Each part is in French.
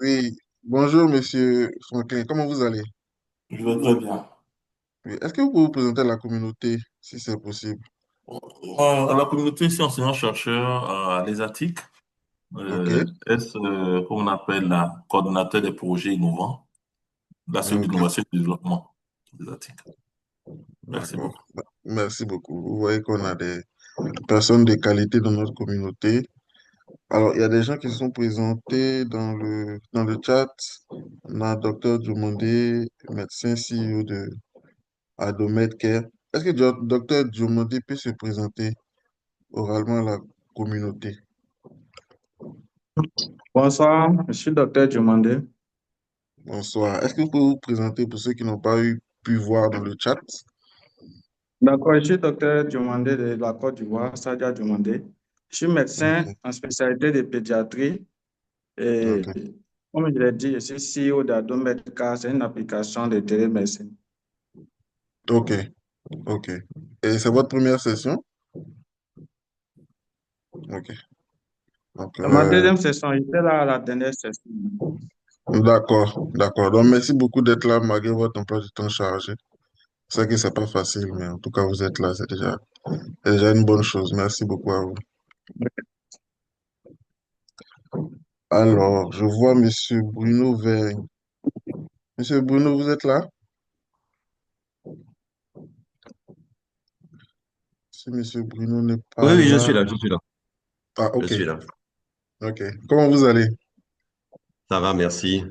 Oui, bonjour Monsieur Franklin, comment vous allez? Je vais très bien. Oui. Est-ce que vous pouvez vous présenter à la communauté, si c'est possible? À la communauté, je suis enseignant-chercheur à l'ESATIC. Ok, Comme on appelle la coordonnateur des projets innovants, de la cellule ok, d'innovation et de développement l'ESATIC. Merci d'accord. beaucoup. Merci beaucoup. Vous voyez qu'on a des personnes de qualité dans notre communauté. Alors, il y a des gens qui se sont présentés dans le chat. On a Dr. Diomandé, médecin CEO de Adomed Care. Est-ce que Dr. Diomandé peut se présenter oralement à la communauté? Bonsoir, je suis docteur Diomandé. Bonsoir. Est-ce que vous pouvez vous présenter pour ceux qui n'ont pas pu voir dans le chat? D'accord, je suis docteur Diomandé de la Côte d'Ivoire, Sadia Diomandé. Je suis médecin Ok, en spécialité de pédiatrie et, ok, comme je l'ai dit, je suis CEO d'Adomedca, c'est une application de télémédecine. ok, ok. Et c'est votre première session? Ok. Donc, C'est ma deuxième session, j'étais là à la dernière session. d'accord, d'accord. Donc, merci beaucoup d'être là malgré votre emploi du temps chargé. C'est vrai que c'est pas facile, mais en tout cas, vous êtes là, c'est déjà une bonne chose. Merci beaucoup à vous. Alors, je vois Monsieur Bruno Vergne. Monsieur Bruno, vous êtes là? Si Monsieur Bruno n'est Oui, pas oui, je là. suis là, je suis là, Ah, je ok, suis là. ok. Comment vous allez? Ça va, merci.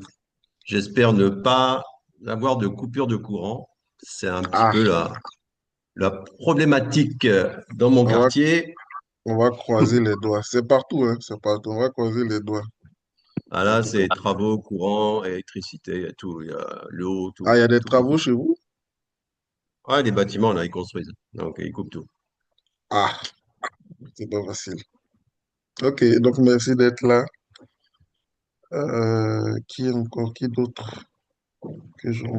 J'espère ne pas avoir de coupure de courant. C'est un petit Ah, peu la problématique dans mon on va, quartier. on va croiser les doigts. C'est partout, hein, c'est partout. On va croiser les doigts, Ah en là, tout cas. c'est travaux, courant, électricité, et tout. Il y a l'eau, Ah, il tout, y a des tout qui travaux coupe. chez vous? Ah, les bâtiments, là, ils construisent. Donc, ils coupent tout. Ah, c'est pas facile. Ok, donc merci d'être là. Qui encore, qui d'autre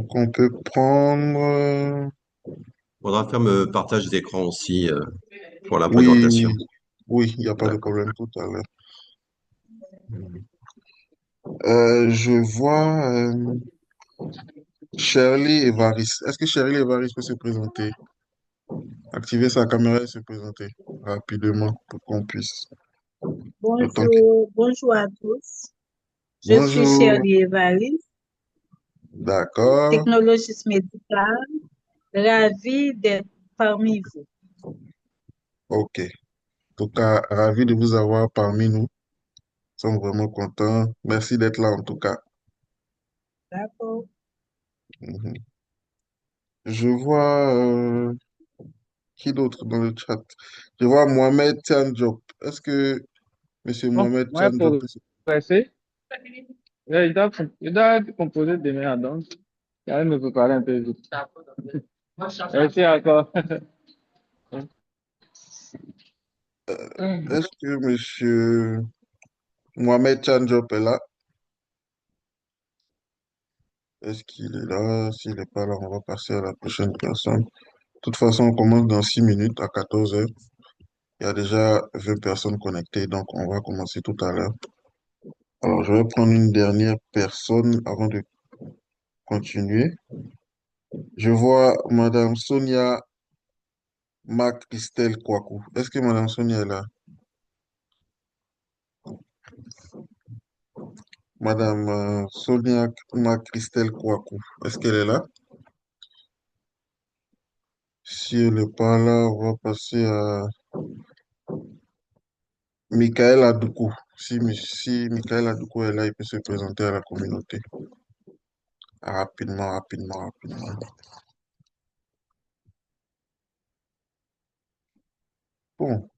qu'on peut prendre? Faudra faire me partage d'écran aussi pour la Oui, oui, présentation. oui, il n'y a pas de D'accord. problème tout à l'heure. Je vois Shirley Evaris. Est-ce que Shirley Evaris peut se présenter? Activer sa caméra et se présenter rapidement pour qu'on puisse. Le temps que... Bonjour à tous. Je suis Bonjour, Shirley Evariste, d'accord. technologiste médicale, ravie d'être parmi vous. Ok. En tout cas, ravi de vous avoir parmi nous. Nous sommes vraiment contents. Merci d'être là en tout cas. D'accord. Mhm. Je vois qui d'autre dans le chat? Je vois Mohamed Tiandiop. Est-ce que Monsieur Bon, Mohamed moi, Tiandiop pour passer, il doit composer demain, donc, il va me préparer un peu vite. Merci encore. est-ce que Monsieur Mohamed Tiandiop est là? Est-ce qu'il est là? S'il n'est pas là, on va passer à la prochaine personne. De toute façon, on commence dans 6 minutes à 14 heures. Il y a déjà 20 personnes connectées, donc on va commencer tout à l'heure. Alors, je vais prendre une dernière personne avant de continuer. Je vois Madame Sonia Mac-Christelle Kouakou. Est-ce que Madame Sonia est là? Madame Sonia Mac-Christelle Kouakou. Est-ce qu'elle est là? Si elle n'est pas là, on va passer à Michael Adoukou. Si Michael Adoukou est là, il peut se présenter à la communauté. Rapidement, rapidement, rapidement. Bon,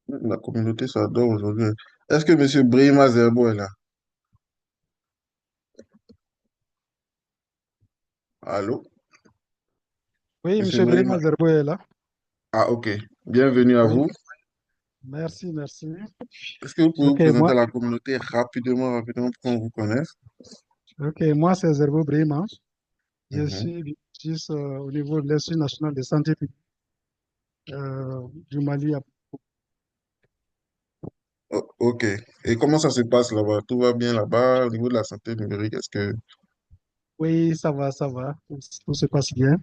la communauté s'adore aujourd'hui. Est-ce que Monsieur Brahima Zerbo est là? Allô? Oui, Monsieur M. Brahima. Brema Zerbo est là. Ah, ok. Bienvenue à Oui, vous. merci, merci. Est-ce que vous pouvez vous Ok, présenter à la communauté rapidement, rapidement pour qu'on vous connaisse? moi c'est Zerbo Brema. Je Mhm. suis biologiste au niveau de l'Institut national de santé publique du Mali. Ok. Et comment ça se passe là-bas? Tout va bien là-bas au niveau de la santé numérique? Est-ce que... Oui, ça va, ça va. Tout se passe bien.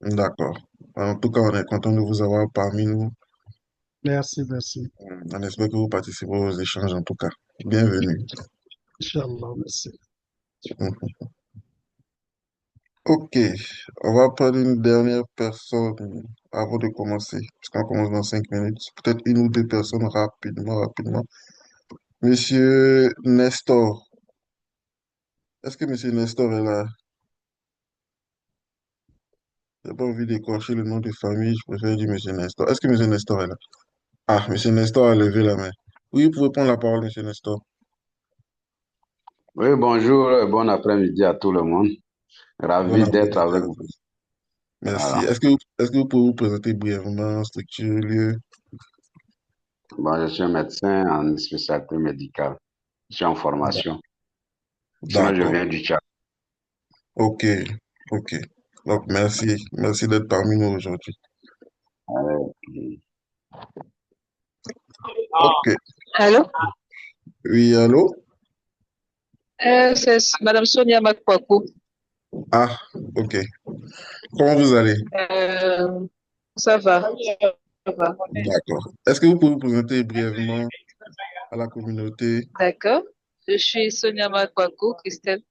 D'accord. En tout cas, on est content de vous avoir parmi nous. Merci, merci. On espère que vous participez aux échanges en tout cas. Bienvenue. Inch'Allah, merci. Mhm. Ok. On va prendre une dernière personne avant de commencer. Parce qu'on commence dans 5 minutes. Peut-être une ou deux personnes rapidement, rapidement. Monsieur Nestor. Est-ce que Monsieur Nestor est là? J'ai pas envie d'écorcher le nom de famille. Je préfère dire Monsieur Nestor. Est-ce que Monsieur Nestor est là? Ah, Monsieur Nestor a levé la main. Oui, vous pouvez prendre la parole, Monsieur Nestor. Oui, bonjour, bon après-midi à tout le monde. Bon Ravi d'être après-midi avec à vous. vous. Merci. Voilà. Est-ce que vous pouvez vous présenter brièvement, structure, lieu? Bon, je suis un médecin en spécialité médicale. Je suis en formation. Sinon, je D'accord. viens du Tchad. Ok. Ok. Donc, merci. Merci d'être parmi nous aujourd'hui. Euh, Ok. Allô? Oui, allô? C'est Madame Sonia Makwaku. Ah, ok. Comment vous allez? Euh, ça va, ça va. D'accord. Est-ce que vous pouvez vous présenter brièvement à la communauté? D'accord. Je suis Sonia Makwaku, Christelle,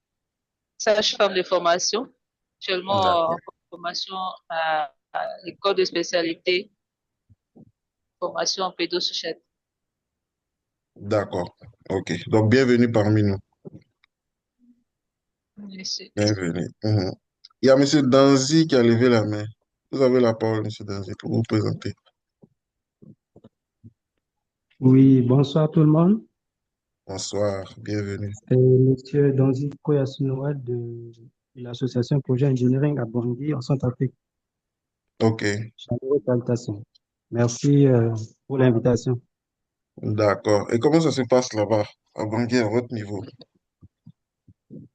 sage-femme de formation, actuellement en D'accord. formation à l'école de spécialité, formation en pédosocial. D'accord. Ok. Donc, bienvenue parmi nous. Merci. Bienvenue. Mhm. Il y a Monsieur Danzi qui a levé la main. Vous avez la parole, Monsieur Danzi, pour vous présenter. Oui, bonsoir tout le monde. Bonsoir. Bienvenue. C'est Monsieur Donzi Koyasunwa de l'association Projet Engineering à Bangui, en Centrafrique. Ok. Chaleureuse salutation. Merci pour l'invitation. D'accord. Et comment ça se passe là-bas, à Bangui, à votre niveau?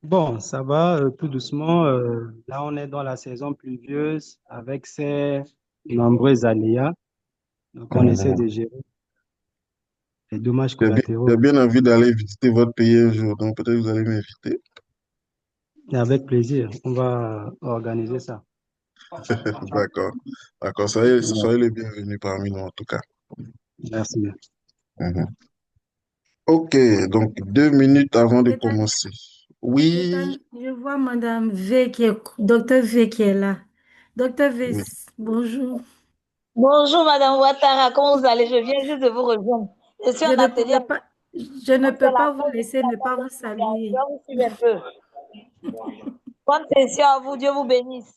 Bon, ça va tout doucement. Là, on est dans la saison pluvieuse avec ses nombreux aléas. Donc, on essaie Mhm. de gérer les dommages J'ai bien, collatéraux. j'ai bien envie d'aller visiter votre pays un jour, donc peut-être vous allez m'inviter. Et avec plaisir, on va organiser ça. D'accord. D'accord. Soyez les bienvenus parmi nous, en tout cas. Merci. Mhm. Ok. Donc, 2 minutes avant de Kétan, commencer. Oui. Je vois Madame V qui est, Docteur V qui est là. Docteur V, Oui. bonjour. Bonjour, Madame Ouattara, comment vous allez? Je viens juste de vous rejoindre. Je suis Je en ne atelier. pouvais pas, je ne Donc, c'est peux la pas vous pause de laisser ne pas vous travail. Je saluer. vais vous suivre un peu. Bonne session à vous. Dieu vous bénisse.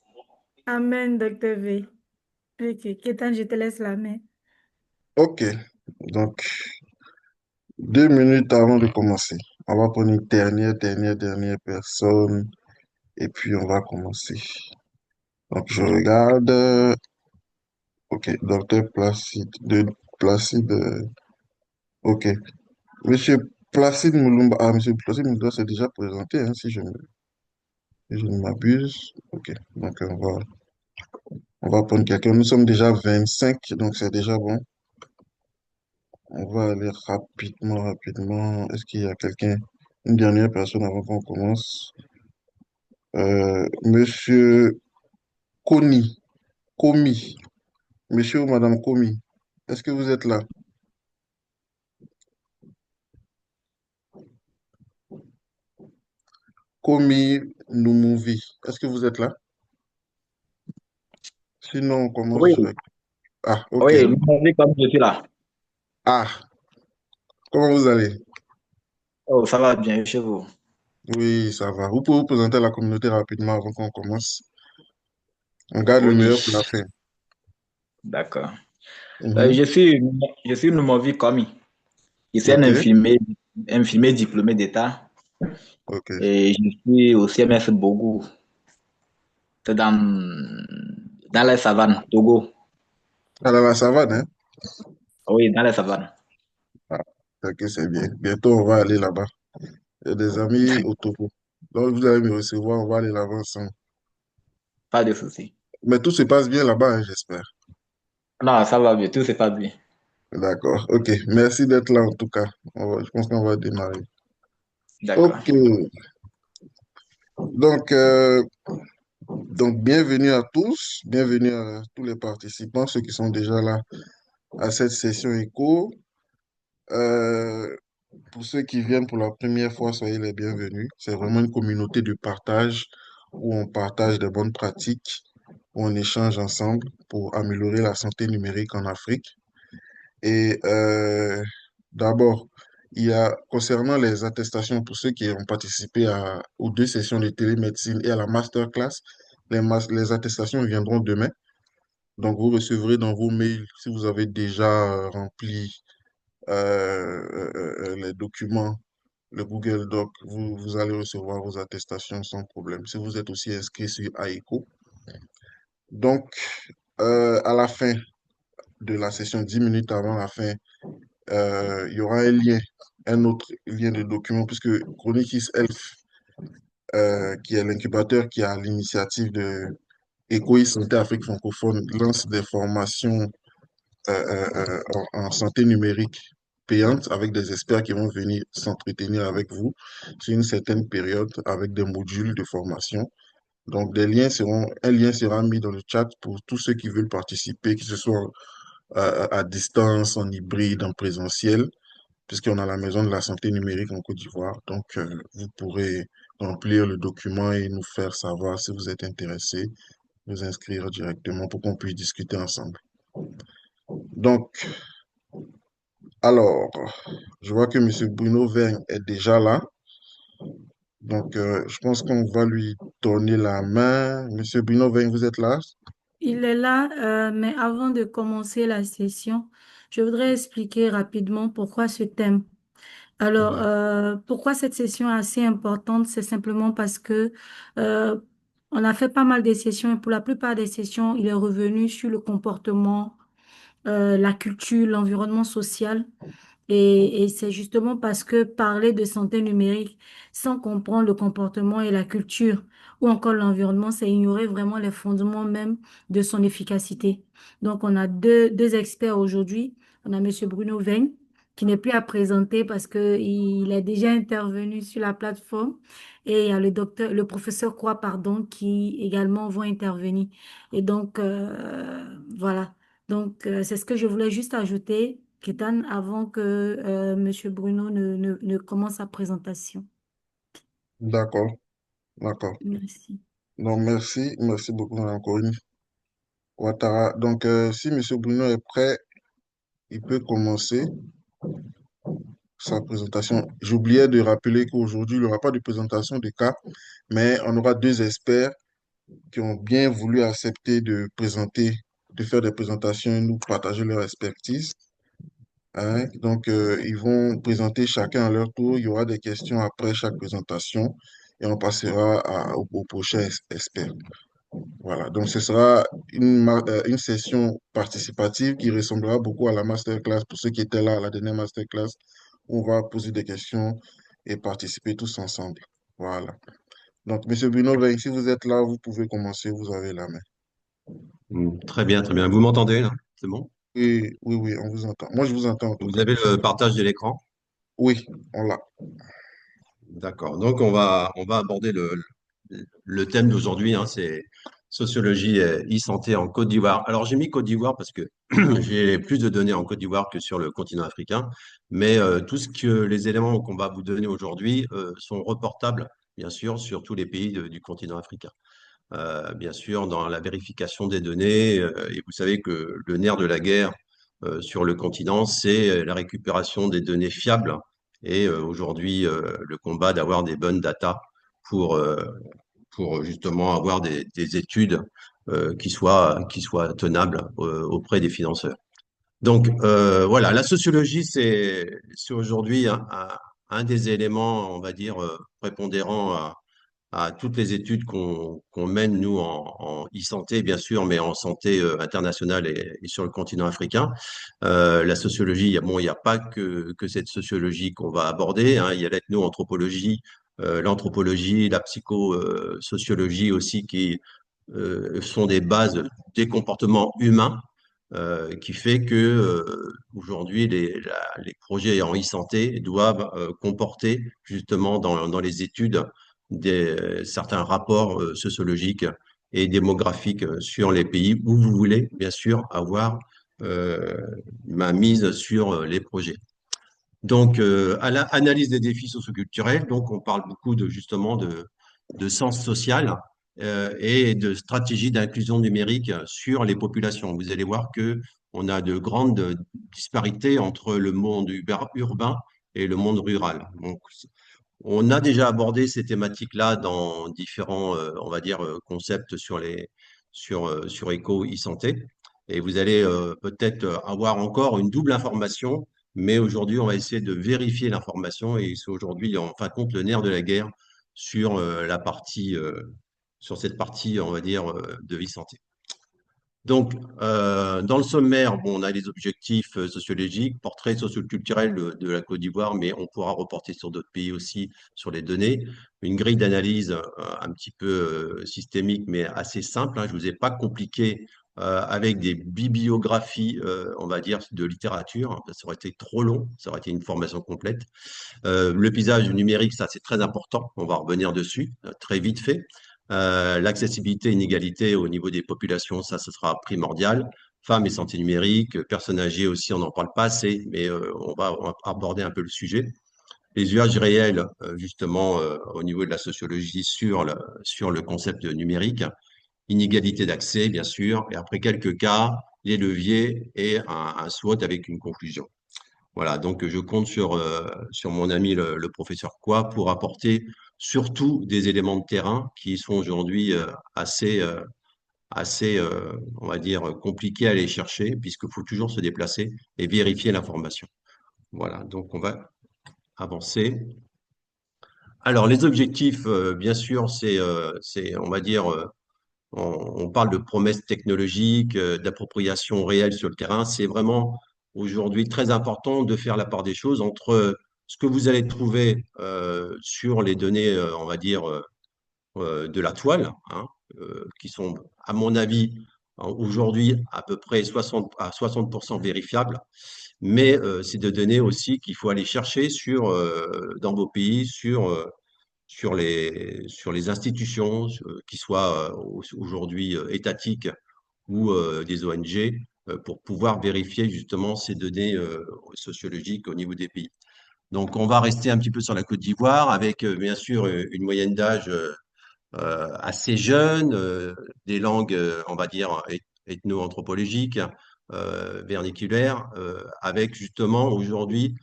Amen, Docteur V. Ok, Kétan, je te laisse la main. Ok. Donc, 2 minutes avant de commencer. On va prendre une dernière personne et puis on va commencer. Donc, je regarde. Ok, docteur Placide. Ok. Monsieur Placide Moulumba. Ah, monsieur Placide Moulumba s'est déjà présenté, hein, si je ne m'abuse. Ok, donc on va prendre quelqu'un. Nous sommes déjà 25, donc c'est déjà bon. On va aller rapidement. Est-ce qu'il y a quelqu'un, une dernière personne avant qu'on commence? Monsieur Koni, Komi, monsieur ou madame Komi, est-ce que vous êtes là? Komi Numouvi, est-ce que vous êtes là? Sinon, on commence Oui, direct. Ah, ok. oui, vous m'avez comme je suis là. Ah, comment vous allez? Oh, ça va bien chez vous. Oui, ça va. Vous pouvez vous présenter à la communauté rapidement avant qu'on commence. On garde le Oui, meilleur pour la fin. d'accord. Mhm. Je suis Noumovi Komi. Je suis un Ok, infirmier diplômé d'État ok. et je suis au CMS Bogou. C'est dans les savanes, Togo. Alors, la savane, hein? Oui, dans les savanes. Ah, ok, c'est bien. Bientôt, on va aller là-bas. Il y a des amis au Togo. Donc, vous allez me recevoir, on va aller là-bas ensemble. Pas de souci. Mais tout se passe bien là-bas, hein, j'espère. Non, ça va bien, tout se passe bien. D'accord. OK. Merci d'être là en tout cas. Je pense qu'on va démarrer. D'accord. OK. Donc, bienvenue à tous. Bienvenue à tous les participants, ceux qui sont déjà là à cette session éco. Euh, pour ceux qui viennent pour la première fois, soyez les bienvenus. C'est vraiment une communauté de partage où on partage de bonnes pratiques, où on échange ensemble pour améliorer la santé numérique en Afrique. Et d'abord, il y a, concernant les attestations, pour ceux qui ont participé aux 2 sessions de télémédecine et à la masterclass, les attestations viendront demain. Donc, vous recevrez dans vos mails, si vous avez déjà rempli les documents, le Google Doc, vous allez recevoir vos attestations sans problème. Si vous êtes aussi inscrit sur AECO. Donc, à la fin de la session, 10 minutes avant la fin, il y aura un autre lien de document, puisque Chronikis Health, qui est l'incubateur qui a l'initiative de ECOI Santé Afrique francophone, lance des formations en santé numérique payante avec des experts qui vont venir s'entretenir avec vous sur une certaine période avec des modules de formation. Donc, un lien sera mis dans le chat pour tous ceux qui veulent participer, que ce soit à distance, en hybride, en présentiel, puisqu'on a la Maison de la Santé numérique en Côte d'Ivoire. Donc, vous pourrez remplir le document et nous faire savoir si vous êtes intéressé, vous inscrire directement pour qu'on puisse discuter ensemble. Donc, alors, je vois que M. Bruno Vergne est déjà là. Donc, je pense qu'on va lui donner la main. M. Bruno Vergne, vous êtes là? Il est là, mais avant de commencer la session, je voudrais expliquer rapidement pourquoi ce thème. Alors, pourquoi cette session est assez importante, c'est simplement parce que euh, on a fait pas mal de sessions et pour la plupart des sessions, il est revenu sur le comportement, la culture, l'environnement social. Et c'est justement parce que parler de santé numérique sans comprendre le comportement et la culture ou encore l'environnement, c'est ignorer vraiment les fondements même de son efficacité. Donc, on a deux experts aujourd'hui. On a Monsieur Bruno Veigne, qui n'est plus à présenter parce que il est déjà intervenu sur la plateforme. Et il y a le professeur Croix, pardon, qui également vont intervenir. Et donc, voilà. Donc, c'est ce que je voulais juste ajouter, Kétan, avant que Monsieur Bruno ne commence sa présentation. D'accord, d'accord. Merci. Donc, merci beaucoup, Mme Corinne Ouattara. Donc, si M. Bruno est prêt, il peut commencer sa présentation. J'oubliais de rappeler qu'aujourd'hui, il n'y aura pas de présentation de cas, mais on aura 2 experts qui ont bien voulu accepter de faire des présentations et nous partager leur expertise. Hein. Donc, ils vont présenter chacun à leur tour. Il y aura des questions après chaque présentation et on passera au prochain expert. Voilà, donc ce sera une session participative qui ressemblera beaucoup à la masterclass pour ceux qui étaient là à la dernière masterclass. On va poser des questions et participer tous ensemble. Voilà. Donc, M. Bruno, si vous êtes là, vous pouvez commencer, vous avez la main. Très bien, très bien. Vous m'entendez là? C'est bon? Oui, oui, oui, on vous entend. Moi, je vous entends en tout Vous cas. avez le partage de l'écran? Oui, on l'a. D'accord. Donc, on va aborder le thème d'aujourd'hui, hein, c'est sociologie et e-santé en Côte d'Ivoire. Alors, j'ai mis Côte d'Ivoire parce que j'ai plus de données en Côte d'Ivoire que sur le continent africain, mais les éléments qu'on va vous donner aujourd'hui sont reportables, bien sûr, sur tous les pays du continent africain. Bien sûr, dans la vérification des données, et vous savez que le nerf de la guerre sur le continent, c'est la récupération des données fiables et aujourd'hui le combat d'avoir des bonnes datas pour, pour justement avoir des études qui soient tenables auprès des financeurs. Donc voilà, la sociologie, c'est aujourd'hui un des éléments, on va dire, prépondérants à toutes les études qu'on mène, nous, en e-santé, bien sûr, mais en santé internationale et sur le continent africain. La sociologie, il n'y a pas que cette sociologie qu'on va aborder, hein. Il y a l'ethno-anthropologie, l'anthropologie, la psychosociologie aussi, qui sont des bases des comportements humains. qui fait que aujourd'hui, les projets en e-santé doivent comporter justement dans les études certains rapports sociologiques et démographiques sur les pays où vous voulez, bien sûr, avoir ma mise sur les projets. Donc, à l'analyse des défis socioculturels, donc on parle beaucoup justement de sens social et de stratégie d'inclusion numérique sur les populations. Vous allez voir que on a de grandes disparités entre le monde urbain et le monde rural. Donc, on a déjà abordé ces thématiques-là dans différents, on va dire, concepts sur Eco e-santé. Et vous allez peut-être avoir encore une double information, mais aujourd'hui, on va essayer de vérifier l'information et c'est aujourd'hui, en fin de compte, le nerf de la guerre sur sur cette partie, on va dire, de e-santé. Donc, dans le sommaire, bon, on a les objectifs sociologiques, portrait socioculturel de la Côte d'Ivoire, mais on pourra reporter sur d'autres pays aussi sur les données. Une grille d'analyse un petit peu systémique, mais assez simple. Hein, je ne vous ai pas compliqué avec des bibliographies, on va dire, de littérature. Hein, ça aurait été trop long, ça aurait été une formation complète. Le paysage numérique, ça c'est très important. On va revenir dessus, très vite fait. L'accessibilité et l'inégalité au niveau des populations, ça, ce sera primordial. Femmes et santé numérique, personnes âgées aussi, on n'en parle pas assez, mais on va aborder un peu le sujet. Les usages réels, justement, au niveau de la sociologie sur le concept numérique. Inégalité d'accès, bien sûr, et après quelques cas, les leviers et un SWOT avec une conclusion. Voilà, donc je compte sur mon ami le professeur Quoi pour apporter surtout des éléments de terrain qui sont aujourd'hui assez, on va dire, compliqués à aller chercher puisqu'il faut toujours se déplacer et vérifier l'information. Voilà, donc on va avancer. Alors, les objectifs, bien sûr, c'est, on va dire, on parle de promesses technologiques, d'appropriation réelle sur le terrain. C'est vraiment aujourd'hui très important de faire la part des choses entre ce que vous allez trouver sur les données, on va dire, de la toile, hein, qui sont, à mon avis, aujourd'hui à peu près 60% vérifiables. Mais c'est de données aussi qu'il faut aller chercher dans vos pays, sur les institutions, qui soient aujourd'hui étatiques ou des ONG, pour pouvoir vérifier justement ces données sociologiques au niveau des pays. Donc, on va rester un petit peu sur la Côte d'Ivoire avec, bien sûr, une moyenne d'âge assez jeune, des langues, on va dire, ethno-anthropologiques, verniculaires, avec justement aujourd'hui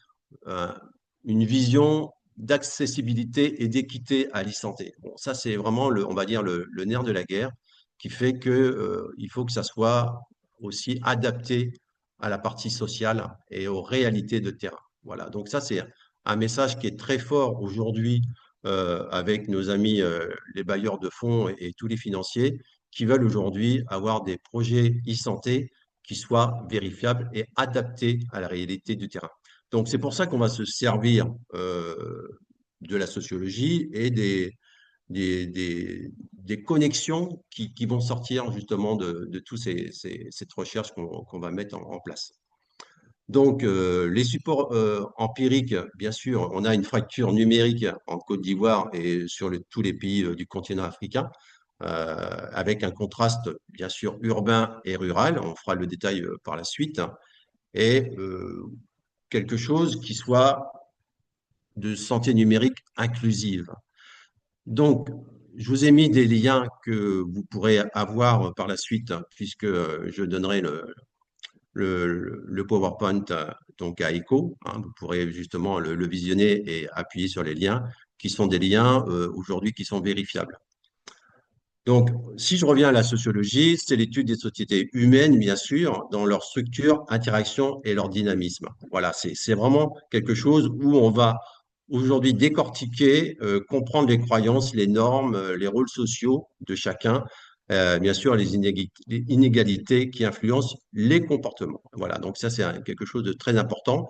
une vision d'accessibilité et d'équité à l'e-santé. Bon, ça, c'est vraiment, on va dire, le nerf de la guerre qui fait qu'il faut que ça soit aussi adapté à la partie sociale et aux réalités de terrain. Voilà, donc ça, c'est un message qui est très fort aujourd'hui avec nos amis les bailleurs de fonds et tous les financiers qui veulent aujourd'hui avoir des projets e-santé qui soient vérifiables et adaptés à la réalité du terrain. Donc, c'est pour ça qu'on va se servir de la sociologie et des connexions qui vont sortir justement de toutes cette recherche qu'on va mettre en place. Donc, les supports empiriques, bien sûr, on a une fracture numérique en Côte d'Ivoire et sur tous les pays du continent africain, avec un contraste, bien sûr, urbain et rural. On fera le détail par la suite. Et quelque chose qui soit de santé numérique inclusive. Donc, je vous ai mis des liens que vous pourrez avoir par la suite, puisque je donnerai le PowerPoint donc à ECO. Hein, vous pourrez justement le visionner et appuyer sur les liens, qui sont des liens aujourd'hui qui sont vérifiables. Donc, si je reviens à la sociologie, c'est l'étude des sociétés humaines, bien sûr, dans leur structure, interaction et leur dynamisme. Voilà, c'est vraiment quelque chose où on va aujourd'hui décortiquer, comprendre les croyances, les normes, les rôles sociaux de chacun, bien sûr, les inégalités qui influencent les comportements. Voilà, donc ça, c'est quelque chose de très important.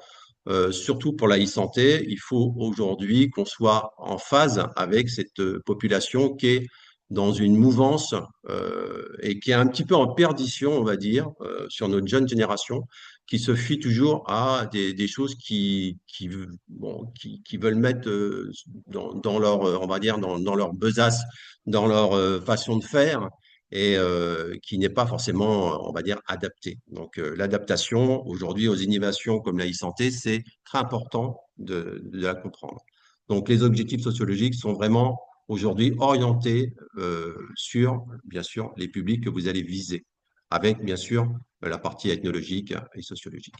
Surtout pour la e-santé, il faut aujourd'hui qu'on soit en phase avec cette population qui est dans une mouvance et qui est un petit peu en perdition, on va dire, sur notre jeune génération, qui se fie toujours à des choses qui veulent mettre dans leur, on va dire, dans leur besace, dans leur façon de faire, et qui n'est pas forcément, on va dire, adaptée. Donc, l'adaptation, aujourd'hui, aux innovations comme la e-santé, c'est très important de la comprendre. Donc, les objectifs sociologiques sont vraiment aujourd'hui orientés sur, bien sûr, les publics que vous allez viser, avec, bien sûr, la partie ethnologique et sociologique.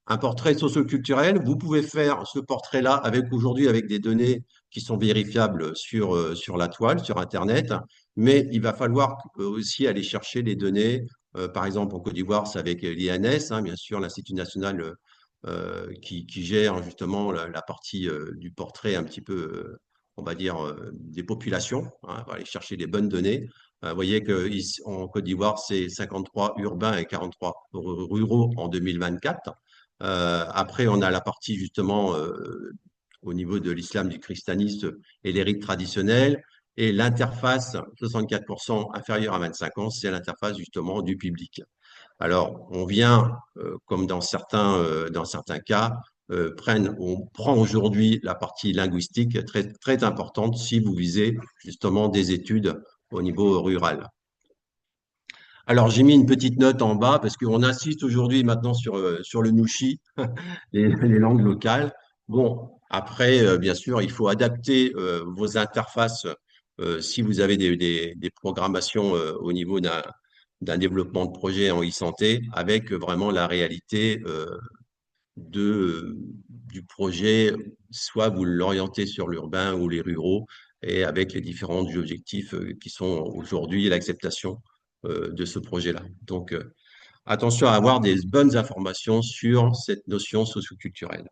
Un portrait socioculturel, vous pouvez faire ce portrait-là avec aujourd'hui avec des données qui sont vérifiables sur la toile, sur Internet, mais il va falloir aussi aller chercher les données. Par exemple, en Côte d'Ivoire, c'est avec l'INS, hein, bien sûr, l'Institut national qui gère justement la partie du portrait un petit peu, on va dire, des populations. Hein, on va aller chercher les bonnes données. Vous voyez qu'en Côte d'Ivoire, c'est 53 urbains et 43 ruraux en 2024. Après, on a la partie justement au niveau de l'islam, du christianisme et les rites traditionnels. Et l'interface, 64% inférieure à 25 ans, c'est l'interface justement du public. Alors, on vient, comme dans certains cas, on prend aujourd'hui la partie linguistique très, très importante si vous visez justement des études au niveau rural. Alors, j'ai mis une petite note en bas parce qu'on assiste aujourd'hui maintenant sur le Nushi, les langues locales. Bon, après, bien sûr, il faut adapter vos interfaces si vous avez des programmations au niveau d'un développement de projet en e-santé avec vraiment la réalité du projet, soit vous l'orientez sur l'urbain ou les ruraux et avec les différents objectifs qui sont aujourd'hui l'acceptation de ce projet-là. Donc, attention à avoir des bonnes informations sur cette notion socioculturelle.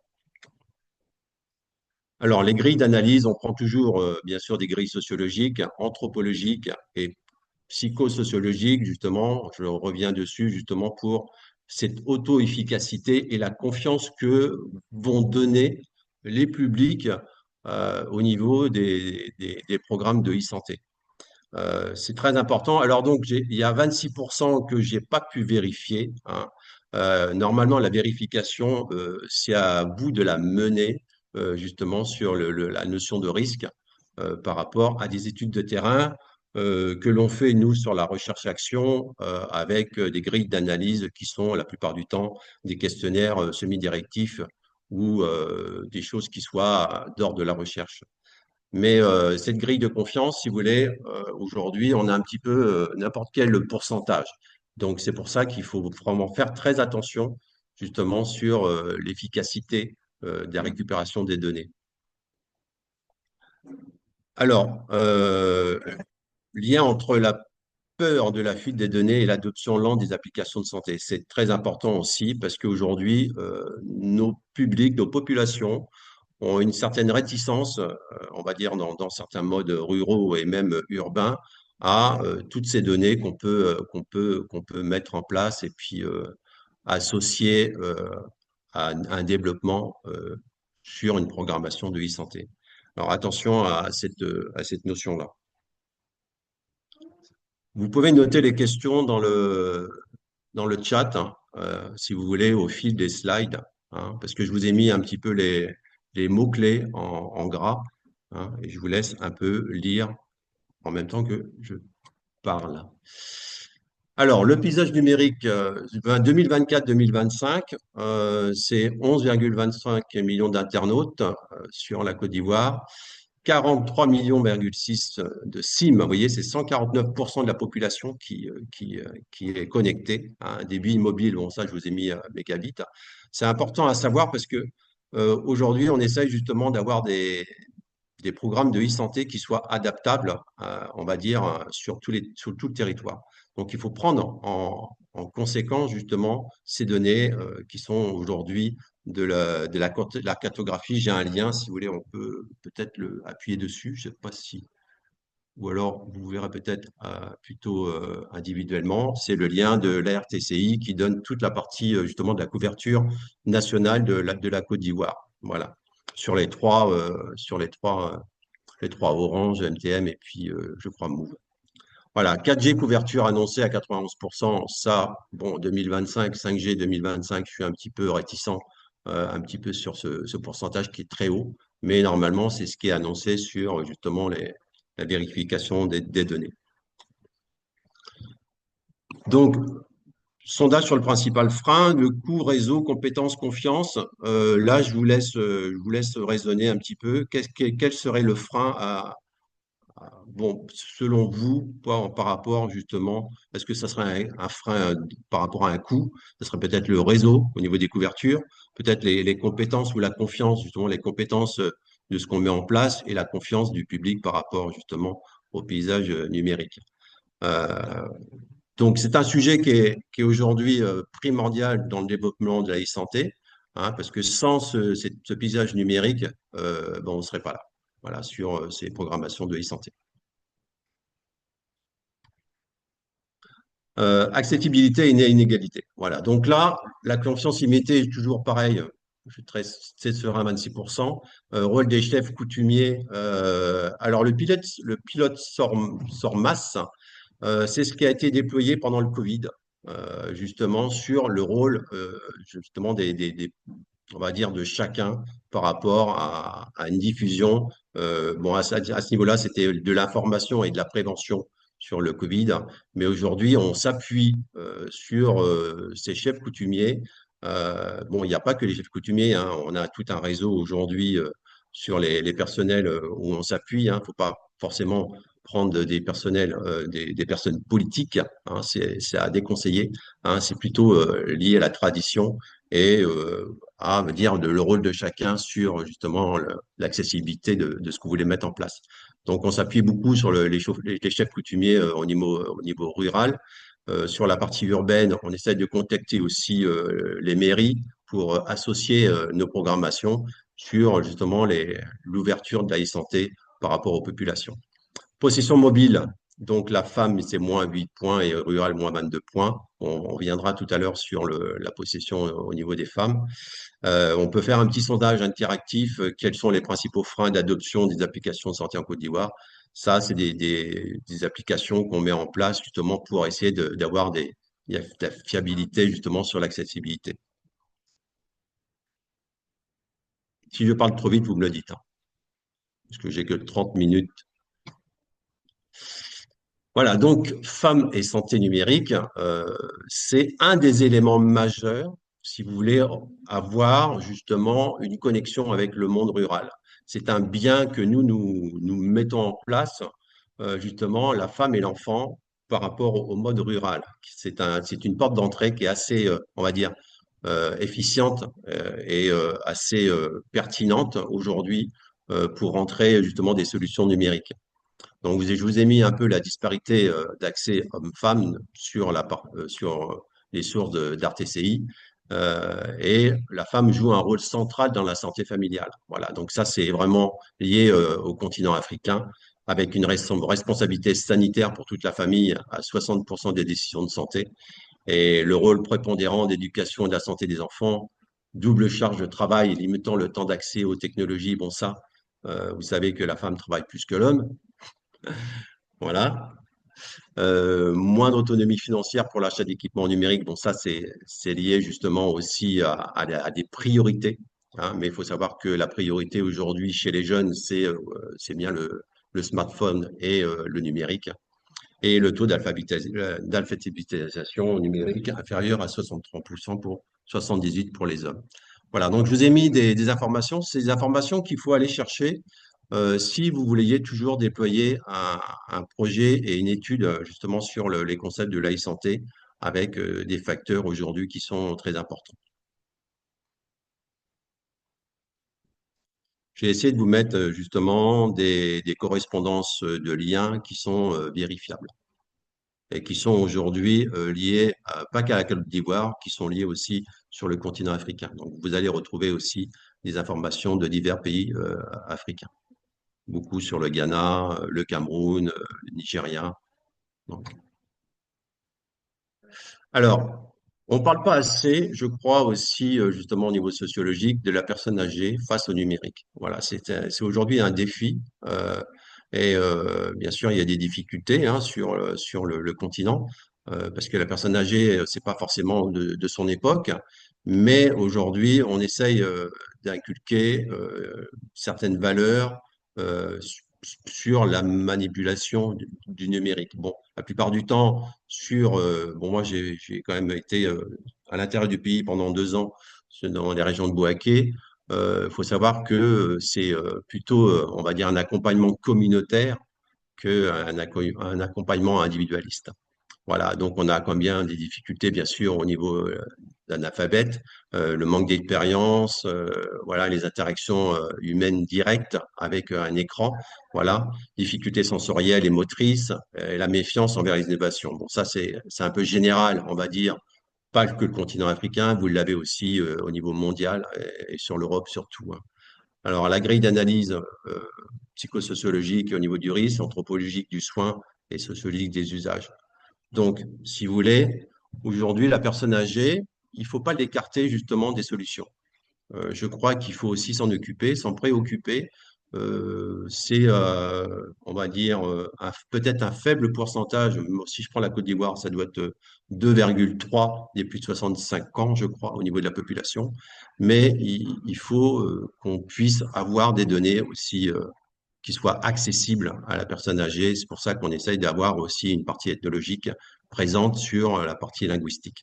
Alors, les grilles d'analyse, on prend toujours, bien sûr, des grilles sociologiques, anthropologiques et psychosociologiques, justement. Je reviens dessus, justement, pour cette auto-efficacité et la confiance que vont donner les publics au niveau des programmes de e-santé. C'est très important. Alors donc, il y a 26% que je n'ai pas pu vérifier. Hein. Normalement, la vérification, c'est à vous de la mener justement sur la notion de risque par rapport à des études de terrain que l'on fait, nous, sur la recherche-action avec des grilles d'analyse qui sont la plupart du temps des questionnaires semi-directifs ou des choses qui soient d'ordre de la recherche. Mais cette grille de confiance, si vous voulez, aujourd'hui, on a un petit peu n'importe quel pourcentage. Donc, c'est pour ça qu'il faut vraiment faire très attention, justement, sur l'efficacité de la récupération des données. Alors, lien entre la peur de la fuite des données et l'adoption lente des applications de santé. C'est très important aussi parce qu'aujourd'hui, nos publics, nos populations ont une certaine réticence, on va dire, dans certains modes ruraux et même urbains, à toutes ces données qu'on peut mettre en place et puis associer à un développement sur une programmation de e-santé. Alors attention à cette notion-là. Vous pouvez noter les questions dans le chat, hein, si vous voulez, au fil des slides, hein, parce que je vous ai mis un petit peu les mots-clés en gras, hein, et je vous laisse un peu lire en même temps que je parle. Alors, le paysage numérique 2024-2025, c'est 11,25 millions d'internautes sur la Côte d'Ivoire, 43,6 millions de SIM. Vous voyez, c'est 149% de la population qui est connectée à un débit mobile. Bon, ça, je vous ai mis mégabits. C'est important à savoir parce que aujourd'hui, on essaye justement d'avoir des programmes de e-santé qui soient adaptables, on va dire, sur tout le territoire. Donc, il faut prendre en conséquence justement ces données qui sont aujourd'hui de la cartographie. J'ai un lien, si vous voulez, on peut peut-être appuyer dessus. Je ne sais pas si... Ou alors, vous verrez peut-être plutôt individuellement. C'est le lien de la RTCI qui donne toute la partie justement de la couverture nationale de la Côte d'Ivoire. Voilà, sur les trois les trois Orange, MTM et puis, je crois, Move. Voilà, 4G couverture annoncée à 91%. Ça, bon, 2025, 5G 2025, je suis un petit peu réticent, un petit peu sur ce pourcentage qui est très haut. Mais normalement, c'est ce qui est annoncé sur justement la vérification des données. Donc, sondage sur le principal frein, le coût, réseau, compétences, confiance. Là, je vous laisse raisonner un petit peu. Quel serait le frein bon, selon vous, par rapport justement, est-ce que ça serait un frein par rapport à un coût? Ce serait peut-être le réseau au niveau des couvertures, peut-être les compétences ou la confiance, justement, les compétences de ce qu'on met en place et la confiance du public par rapport justement au paysage numérique. Donc, c'est un sujet qui est aujourd'hui primordial dans le développement de la e-santé, hein, parce que sans ce paysage numérique, ben, on ne serait pas là, voilà, sur ces programmations de e-santé. Accessibilité et inégalité. Voilà. Donc là, la confiance illimitée est toujours pareil. Je suis très serein, 26%. Rôle des chefs coutumiers. Alors, le pilote sort masse. C'est ce qui a été déployé pendant le Covid, justement, sur le rôle, justement, on va dire, de chacun par rapport à une diffusion. Bon, à ce niveau-là, c'était de l'information et de la prévention sur le Covid, mais aujourd'hui, on s'appuie sur ces chefs coutumiers. Bon, il n'y a pas que les chefs coutumiers, hein, on a tout un réseau aujourd'hui sur les personnels où on s'appuie. Il ne faut pas forcément prendre des personnels, des personnes politiques, hein, c'est à déconseiller. Hein, c'est plutôt lié à la tradition et à me dire le rôle de chacun sur justement l'accessibilité de ce que vous voulez mettre en place. Donc, on s'appuie beaucoup sur les chefs coutumiers au niveau rural. Sur la partie urbaine, on essaie de contacter aussi les mairies pour associer nos programmations sur justement l'ouverture de la e-santé par rapport aux populations. Possession mobile, donc la femme, c'est moins 8 points et rural, moins 22 points. On reviendra tout à l'heure sur la possession au niveau des femmes. On peut faire un petit sondage interactif. Quels sont les principaux freins d'adoption des applications de santé en Côte d'Ivoire? Ça, c'est des applications qu'on met en place justement pour essayer d'avoir de la fiabilité justement sur l'accessibilité. Si je parle trop vite, vous me le dites, hein, parce que j'ai que 30 minutes. Voilà, donc femmes et santé numérique, c'est un des éléments majeurs si vous voulez avoir justement une connexion avec le monde rural. C'est un bien que nous mettons en place, justement, la femme et l'enfant par rapport au mode rural. C'est une porte d'entrée qui est assez, on va dire, efficiente et assez pertinente aujourd'hui pour rentrer justement des solutions numériques. Donc, je vous ai mis un peu la disparité d'accès homme-femme sur les sources d'RTCI. Et la femme joue un rôle central dans la santé familiale. Voilà, donc ça, c'est vraiment lié au continent africain, avec une responsabilité sanitaire pour toute la famille à 60% des décisions de santé, et le rôle prépondérant d'éducation et de la santé des enfants, double charge de travail limitant le temps d'accès aux technologies. Bon, ça, vous savez que la femme travaille plus que l'homme. Voilà. Moindre autonomie financière pour l'achat d'équipements numériques. Bon, ça, c'est lié justement aussi à des priorités. Hein, mais il faut savoir que la priorité aujourd'hui chez les jeunes, c'est bien le smartphone et le numérique. Et le taux d'alphabétisation numérique inférieur à 63% pour 78% pour les hommes. Voilà, donc je vous ai mis des informations. C'est des informations qu'il faut aller chercher si vous vouliez toujours déployer un projet et une étude justement sur les concepts de l'e-santé avec des facteurs aujourd'hui qui sont très importants. J'ai essayé de vous mettre justement des correspondances de liens qui sont vérifiables et qui sont aujourd'hui liés, pas qu'à la Côte d'Ivoire, qui sont liés aussi sur le continent africain. Donc, vous allez retrouver aussi des informations de divers pays africains. Beaucoup sur le Ghana, le Cameroun, le Nigeria. Donc. Alors, On ne parle pas assez, je crois aussi, justement au niveau sociologique, de la personne âgée face au numérique. Voilà, c'est aujourd'hui un défi. Bien sûr, il y a des difficultés hein, sur le continent, parce que la personne âgée, c'est pas forcément de son époque, mais aujourd'hui, on essaye d'inculquer certaines valeurs sur la manipulation du numérique. Bon, la plupart du temps, bon, moi, j'ai quand même été à l'intérieur du pays pendant 2 ans, dans les régions de Bouaké. Il faut savoir que c'est plutôt, on va dire, un accompagnement communautaire qu'un accompagnement individualiste. Voilà, donc on a quand même des difficultés, bien sûr, au niveau d'analphabète, le manque d'expérience, voilà, les interactions humaines directes avec un écran, voilà, difficultés sensorielles et motrices, et la méfiance envers les innovations. Bon, ça, c'est un peu général, on va dire, pas que le continent africain, vous l'avez aussi au niveau mondial et sur l'Europe surtout, hein. Alors, la grille d'analyse psychosociologique au niveau du risque, anthropologique du soin et sociologique des usages. Donc, si vous voulez, aujourd'hui, la personne âgée, il ne faut pas l'écarter justement des solutions. Je crois qu'il faut aussi s'en occuper, s'en préoccuper. C'est, on va dire, peut-être un faible pourcentage. Si je prends la Côte d'Ivoire, ça doit être 2,3 des plus de 65 ans, je crois, au niveau de la population. Mais il faut qu'on puisse avoir des données aussi qui soient accessibles à la personne âgée. C'est pour ça qu'on essaye d'avoir aussi une partie ethnologique présente sur la partie linguistique.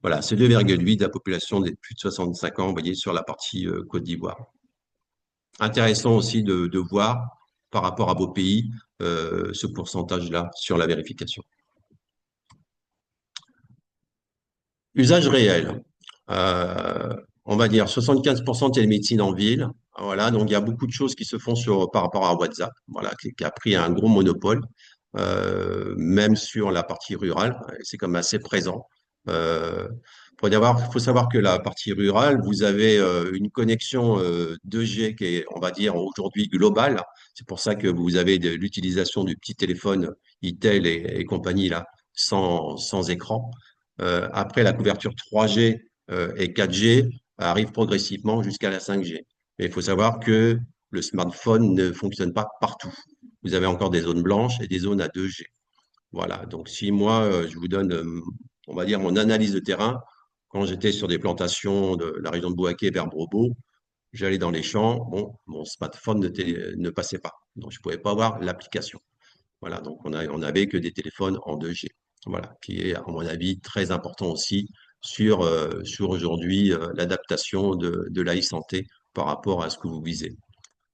Voilà, c'est 2,8 de la population des plus de 65 ans, vous voyez, sur la partie Côte d'Ivoire. Intéressant aussi de voir par rapport à vos pays ce pourcentage-là sur la vérification. Usage réel. On va dire 75% de télémédecine en ville. Voilà, donc il y a beaucoup de choses qui se font par rapport à WhatsApp, voilà, qui a pris un gros monopole, même sur la partie rurale, c'est comme assez présent. Faut savoir que la partie rurale, vous avez une connexion 2G qui est, on va dire, aujourd'hui globale. C'est pour ça que vous avez l'utilisation du petit téléphone Itel et compagnie là, sans écran. Après, la couverture 3G et 4G arrive progressivement jusqu'à la 5G. Mais il faut savoir que le smartphone ne fonctionne pas partout. Vous avez encore des zones blanches et des zones à 2G. Voilà, donc si moi, je vous donne, on va dire, mon analyse de terrain, quand j'étais sur des plantations de la région de Bouaké vers Brobo, j'allais dans les champs, bon, mon smartphone ne passait pas. Donc, je ne pouvais pas avoir l'application. Voilà, donc on n'avait que des téléphones en 2G. Voilà, qui est, à mon avis, très important aussi sur aujourd'hui l'adaptation de l'e-santé par rapport à ce que vous visez.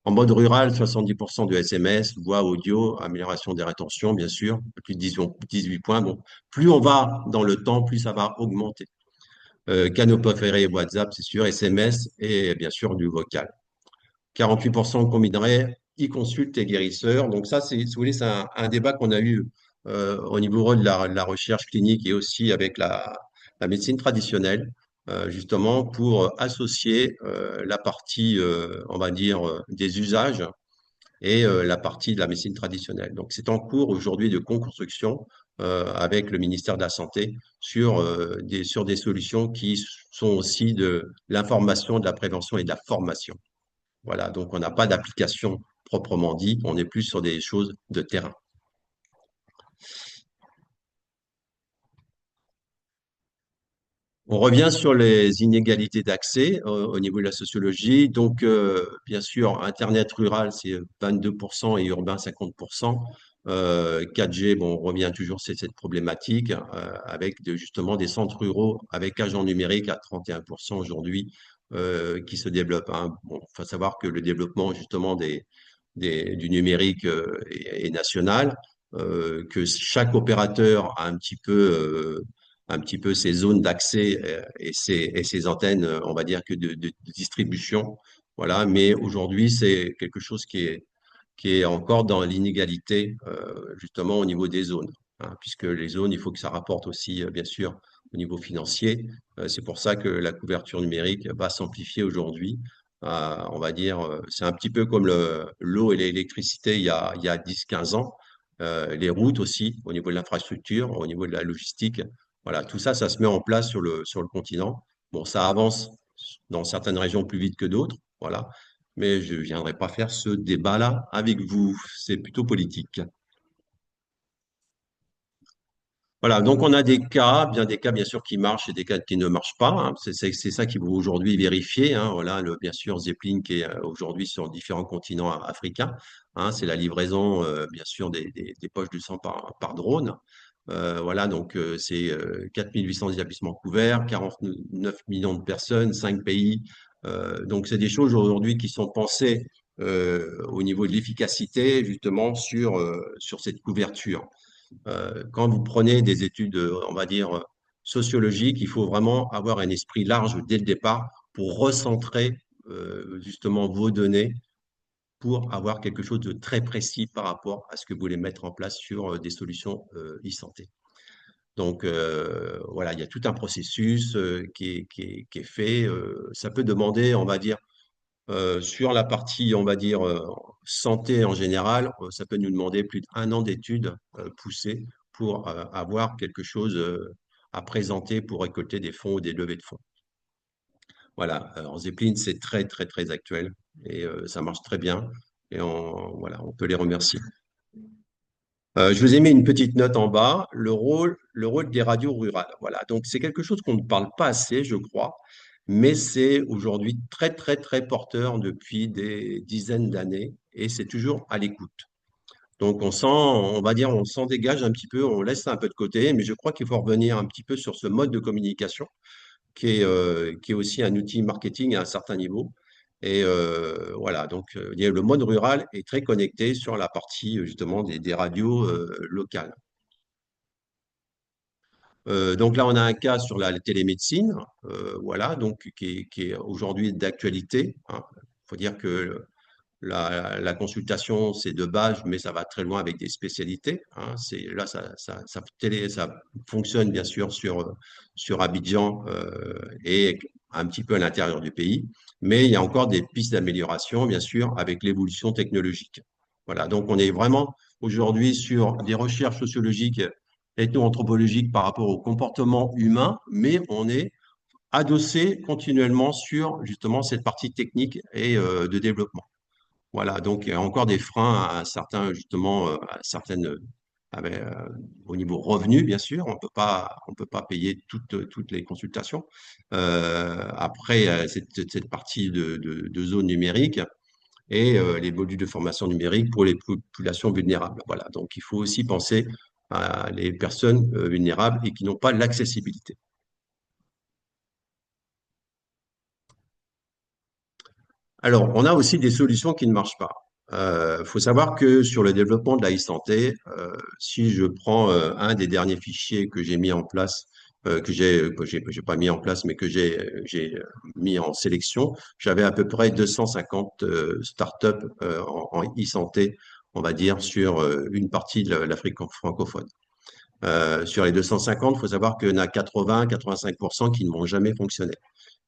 En mode rural, 70% de SMS, voix audio, amélioration des rétentions, bien sûr, plus de 18 points. Bon, plus on va dans le temps, plus ça va augmenter. Canaux préférés, WhatsApp, c'est sûr, SMS et bien sûr du vocal. 48% combinerait e-consulte et guérisseur. Donc ça, si vous voulez, c'est un débat qu'on a eu au niveau de la recherche clinique et aussi avec la médecine traditionnelle, justement pour associer la partie, on va dire, des usages et la partie de la médecine traditionnelle. Donc c'est en cours aujourd'hui de construction avec le ministère de la Santé sur des solutions qui sont aussi de l'information, de la prévention et de la formation. Voilà, donc on n'a pas d'application proprement dit, on est plus sur des choses de terrain. On revient sur les inégalités d'accès au niveau de la sociologie. Donc, bien sûr, Internet rural, c'est 22% et urbain, 50%. 4G, bon, on revient toujours sur cette problématique avec justement des centres ruraux avec agents numériques à 31% aujourd'hui qui se développent, hein. Bon, faut savoir que le développement justement du numérique est national, que chaque opérateur a un petit peu ses zones d'accès et ses antennes, on va dire que de distribution. Voilà, mais aujourd'hui, c'est quelque chose qui est encore dans l'inégalité, justement au niveau des zones, hein, puisque les zones, il faut que ça rapporte aussi, bien sûr, au niveau financier. C'est pour ça que la couverture numérique va s'amplifier aujourd'hui. On va dire, c'est un petit peu comme l'eau et l'électricité il y a 10-15 ans. Les routes aussi, au niveau de l'infrastructure, au niveau de la logistique, Voilà, tout ça, ça se met en place sur le continent. Bon, ça avance dans certaines régions plus vite que d'autres, voilà, mais je ne viendrai pas faire ce débat-là avec vous. C'est plutôt politique. Voilà, donc on a des cas bien sûr qui marchent et des cas qui ne marchent pas, hein. C'est ça qu'il faut aujourd'hui vérifier, hein. Voilà, bien sûr, Zeppelin qui est aujourd'hui sur différents continents africains, hein. C'est la livraison, bien sûr, des poches de sang par drone. Voilà, donc c'est 4800 établissements couverts, 49 millions de personnes, 5 pays. Donc c'est des choses aujourd'hui qui sont pensées au niveau de l'efficacité, justement, sur cette couverture. Quand vous prenez des études, on va dire, sociologiques, il faut vraiment avoir un esprit large dès le départ pour recentrer justement vos données pour avoir quelque chose de très précis par rapport à ce que vous voulez mettre en place sur des solutions e-santé. Donc, voilà, il y a tout un processus qui est fait. Ça peut demander, on va dire, sur la partie, on va dire, santé en général, ça peut nous demander plus d'1 an d'études poussées pour avoir quelque chose à présenter pour récolter des fonds ou des levées de fonds. Voilà, alors Zeppelin, c'est très, très, très actuel et ça marche très bien. Et voilà, on peut les remercier. Je vous ai mis une petite note en bas, le rôle des radios rurales. Voilà, donc c'est quelque chose qu'on ne parle pas assez, je crois, mais c'est aujourd'hui très, très, très porteur depuis des dizaines d'années et c'est toujours à l'écoute. Donc on va dire, on s'en dégage un petit peu, on laisse ça un peu de côté, mais je crois qu'il faut revenir un petit peu sur ce mode de communication qui est aussi un outil marketing à un certain niveau. Et voilà, donc le mode rural est très connecté sur la partie justement des radios locales. Donc là, on a un cas sur la télémédecine, voilà, donc qui est aujourd'hui d'actualité, hein. Il faut dire que la consultation, c'est de base, mais ça va très loin avec des spécialités, hein. Là, ça fonctionne bien sûr sur Abidjan et un petit peu à l'intérieur du pays, mais il y a encore des pistes d'amélioration, bien sûr, avec l'évolution technologique. Voilà, donc on est vraiment aujourd'hui sur des recherches sociologiques, ethno-anthropologiques par rapport au comportement humain, mais on est adossé continuellement sur justement cette partie technique et de développement. Voilà, donc il y a encore des freins à certains, justement, à certaines, au niveau revenu, bien sûr, on peut pas payer toutes les consultations. Après, cette partie de zone numérique et les modules de formation numérique pour les populations vulnérables. Voilà, donc il faut aussi penser à les personnes vulnérables et qui n'ont pas l'accessibilité. Alors, on a aussi des solutions qui ne marchent pas. Il faut savoir que sur le développement de la e-santé, si je prends un des derniers fichiers que j'ai mis en place, que j'ai pas mis en place, mais que j'ai mis en sélection, j'avais à peu près 250 startups en e-santé, on va dire, sur une partie de l'Afrique francophone. Sur les 250, il faut savoir qu'il y en a 80-85% qui ne vont jamais fonctionner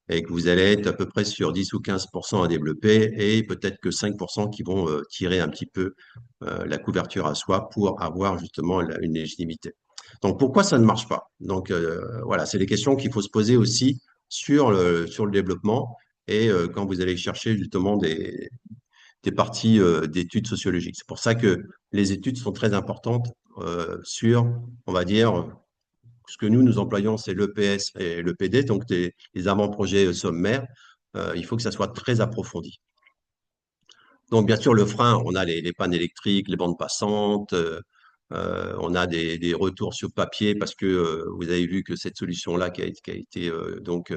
et que vous allez être à peu près sur 10 ou 15% à développer et peut-être que 5% qui vont tirer un petit peu la couverture à soi pour avoir justement une légitimité. Donc, pourquoi ça ne marche pas? Donc, voilà, c'est des questions qu'il faut se poser aussi sur le développement et quand vous allez chercher justement des parties d'études sociologiques. C'est pour ça que les études sont très importantes sur, on va dire, ce que nous employons, c'est l'EPS et l'EPD, donc les avant-projets sommaires. Il faut que ça soit très approfondi. Donc, bien sûr, le frein, on a les pannes électriques, les bandes passantes, on a des retours sur papier parce que vous avez vu que cette solution-là qui a été donc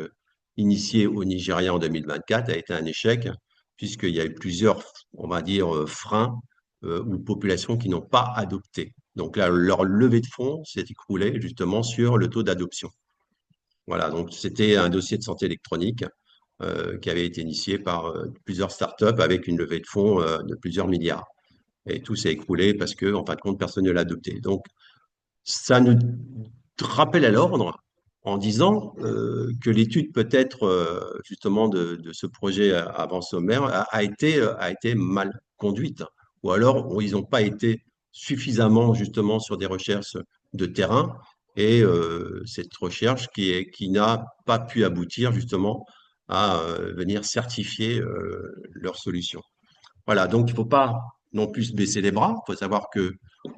initiée au Nigeria en 2024 a été un échec puisqu'il y a eu plusieurs, on va dire, freins ou populations qui n'ont pas adopté. Donc là, leur levée de fonds s'est écroulée justement sur le taux d'adoption. Voilà, donc c'était un dossier de santé électronique qui avait été initié par plusieurs startups avec une levée de fonds de plusieurs milliards. Et tout s'est écroulé parce que, en fin de compte, personne ne l'a adopté. Donc, ça nous rappelle à l'ordre en disant que l'étude peut-être justement de ce projet avant sommaire a été mal conduite, ou alors ils n'ont pas été suffisamment justement sur des recherches de terrain et cette recherche qui n'a pas pu aboutir justement à venir certifier leur solution. Voilà, donc il ne faut pas non plus baisser les bras. Il faut savoir qu'il